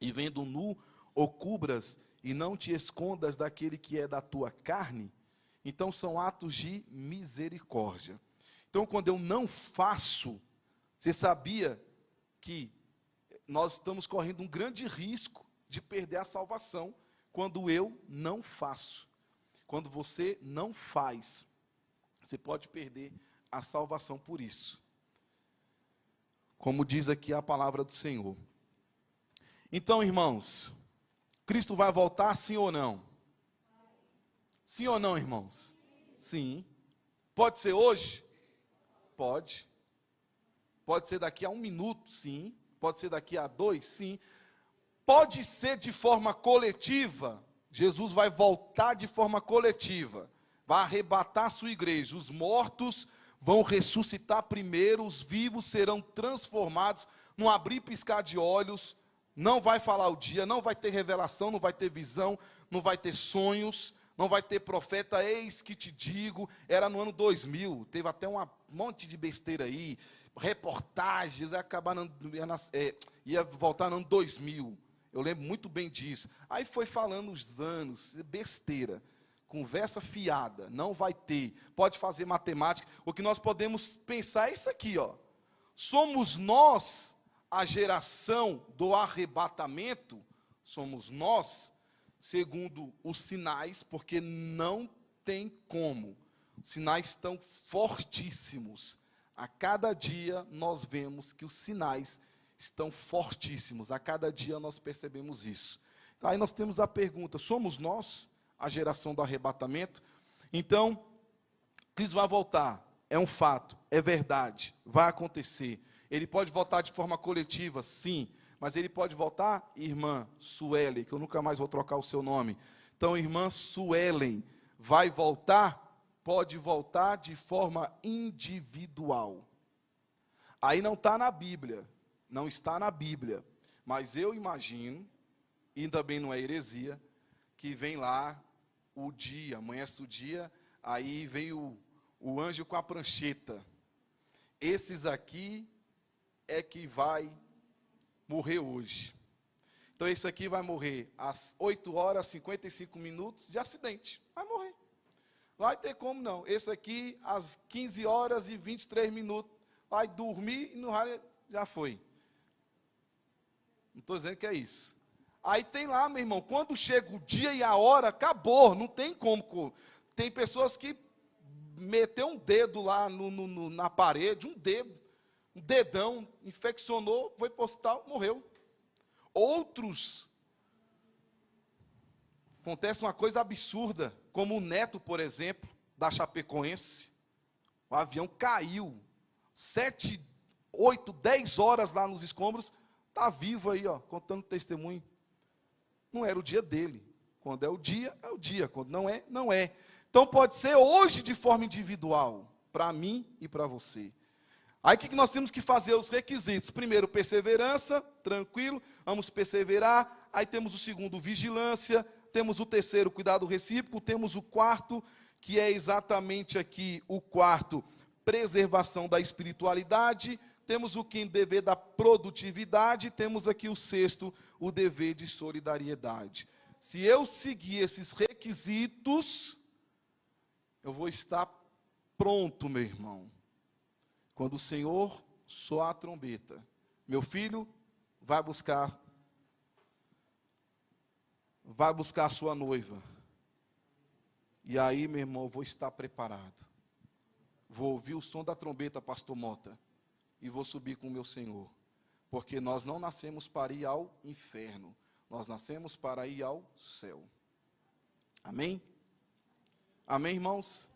e vendo nu, ou cubras, e não te escondas daquele que é da tua carne? Então são atos de misericórdia. Então quando eu não faço, você sabia que nós estamos correndo um grande risco de perder a salvação, quando eu não faço. Quando você não faz, você pode perder a salvação por isso. Como diz aqui a palavra do Senhor. Então, irmãos, Cristo vai voltar, sim ou não? Sim ou não, irmãos? Sim. Pode ser hoje? Pode. Pode ser daqui a 1 minuto? Sim. Pode ser daqui a 2? Sim. Pode ser de forma coletiva? Jesus vai voltar de forma coletiva. Vai arrebatar a sua igreja. Os mortos vão ressuscitar primeiro, os vivos serão transformados, num abrir e piscar de olhos. Não vai falar o dia, não vai ter revelação, não vai ter visão, não vai ter sonhos, não vai ter profeta, eis que te digo. Era no ano 2000, teve até um monte de besteira aí, reportagens, ia voltar no ano 2000. Eu lembro muito bem disso. Aí foi falando os anos, besteira, conversa fiada, não vai ter. Pode fazer matemática. O que nós podemos pensar é isso aqui, ó. Somos nós a geração do arrebatamento, somos nós, segundo os sinais, porque não tem como. Os sinais estão fortíssimos. A cada dia nós vemos que os sinais estão fortíssimos. A cada dia nós percebemos isso. Aí nós temos a pergunta: somos nós a geração do arrebatamento? Então, Cristo vai voltar. É um fato, é verdade, vai acontecer. Ele pode voltar de forma coletiva, sim, mas ele pode voltar, irmã Suelen, que eu nunca mais vou trocar o seu nome. Então, irmã Suelen, vai voltar? Pode voltar de forma individual. Aí não está na Bíblia, não está na Bíblia, mas eu imagino, e também não é heresia, que vem lá o dia, amanhece o dia, aí vem o anjo com a prancheta. Esses aqui é que vai morrer hoje. Então esse aqui vai morrer às 8 horas e 55 minutos de acidente. Vai morrer. Não vai ter como não. Esse aqui às 15 horas e 23 minutos. Vai dormir e no raio já foi. Não estou dizendo que é isso. Aí tem lá, meu irmão, quando chega o dia e a hora, acabou. Não tem como. Tem pessoas que meteu um dedo lá na parede, um dedão, infeccionou, foi para o hospital, morreu. Outros, acontece uma coisa absurda, como o neto, por exemplo, da Chapecoense. O avião caiu, 7, 8, 10 horas lá nos escombros, está vivo aí, ó, contando testemunho. Não era o dia dele. Quando é o dia, é o dia. Quando não é, não é. Então pode ser hoje de forma individual, para mim e para você. Aí o que nós temos que fazer? Os requisitos. Primeiro, perseverança, tranquilo, vamos perseverar. Aí temos o segundo, vigilância. Temos o terceiro, cuidado recíproco. Temos o quarto, que é exatamente aqui o quarto, preservação da espiritualidade. Temos o quinto, dever da produtividade. Temos aqui o sexto, o dever de solidariedade. Se eu seguir esses requisitos, eu vou estar pronto, meu irmão. Quando o Senhor soar a trombeta, meu filho vai buscar a sua noiva. E aí, meu irmão, eu vou estar preparado. Vou ouvir o som da trombeta, pastor Mota, e vou subir com o meu Senhor. Porque nós não nascemos para ir ao inferno, nós nascemos para ir ao céu. Amém? Amém, irmãos?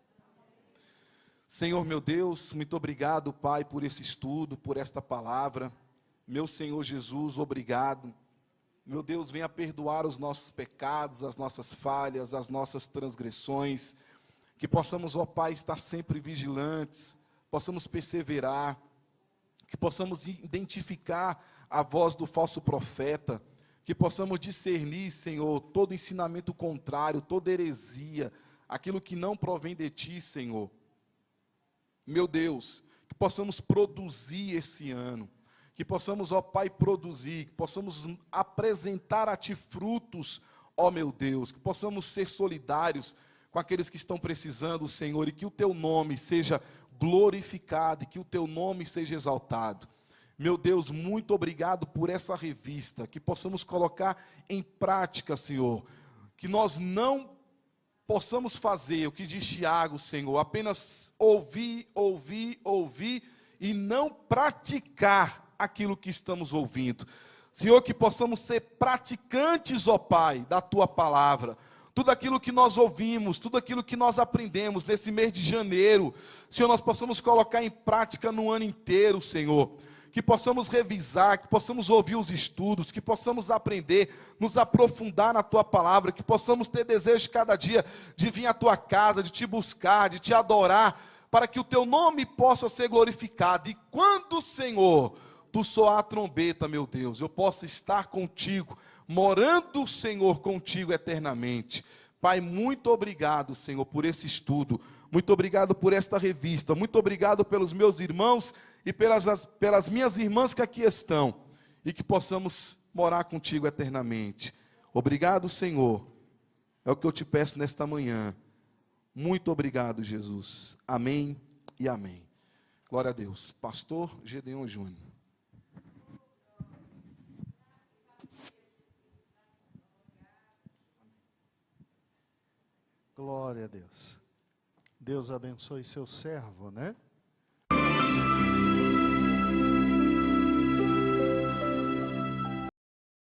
Senhor meu Deus, muito obrigado, Pai, por esse estudo, por esta palavra. Meu Senhor Jesus, obrigado. Meu Deus, venha perdoar os nossos pecados, as nossas falhas, as nossas transgressões. Que possamos, ó Pai, estar sempre vigilantes, possamos perseverar, que possamos identificar a voz do falso profeta, que possamos discernir, Senhor, todo ensinamento contrário, toda heresia, aquilo que não provém de Ti, Senhor. Meu Deus, que possamos produzir esse ano, que possamos, ó Pai, produzir, que possamos apresentar a Ti frutos, ó meu Deus, que possamos ser solidários com aqueles que estão precisando, Senhor, e que o Teu nome seja glorificado, e que o Teu nome seja exaltado. Meu Deus, muito obrigado por essa revista, que possamos colocar em prática, Senhor, que nós não possamos fazer o que diz Tiago, Senhor, apenas ouvir, ouvir, ouvir e não praticar aquilo que estamos ouvindo. Senhor, que possamos ser praticantes, ó Pai, da Tua palavra. Tudo aquilo que nós ouvimos, tudo aquilo que nós aprendemos nesse mês de janeiro, Senhor, nós possamos colocar em prática no ano inteiro, Senhor. Que possamos revisar, que possamos ouvir os estudos, que possamos aprender, nos aprofundar na Tua palavra, que possamos ter desejo cada dia de vir à Tua casa, de Te buscar, de Te adorar, para que o Teu nome possa ser glorificado. E quando, Senhor, Tu soar a trombeta, meu Deus, eu possa estar contigo, morando, Senhor, contigo eternamente. Pai, muito obrigado, Senhor, por esse estudo. Muito obrigado por esta revista. Muito obrigado pelos meus irmãos e pelas minhas irmãs que aqui estão. E que possamos morar contigo eternamente. Obrigado, Senhor. É o que eu te peço nesta manhã. Muito obrigado, Jesus. Amém e amém. Glória a Deus. Pastor Gedeon Júnior. Glória a Deus. Deus abençoe seu servo, né?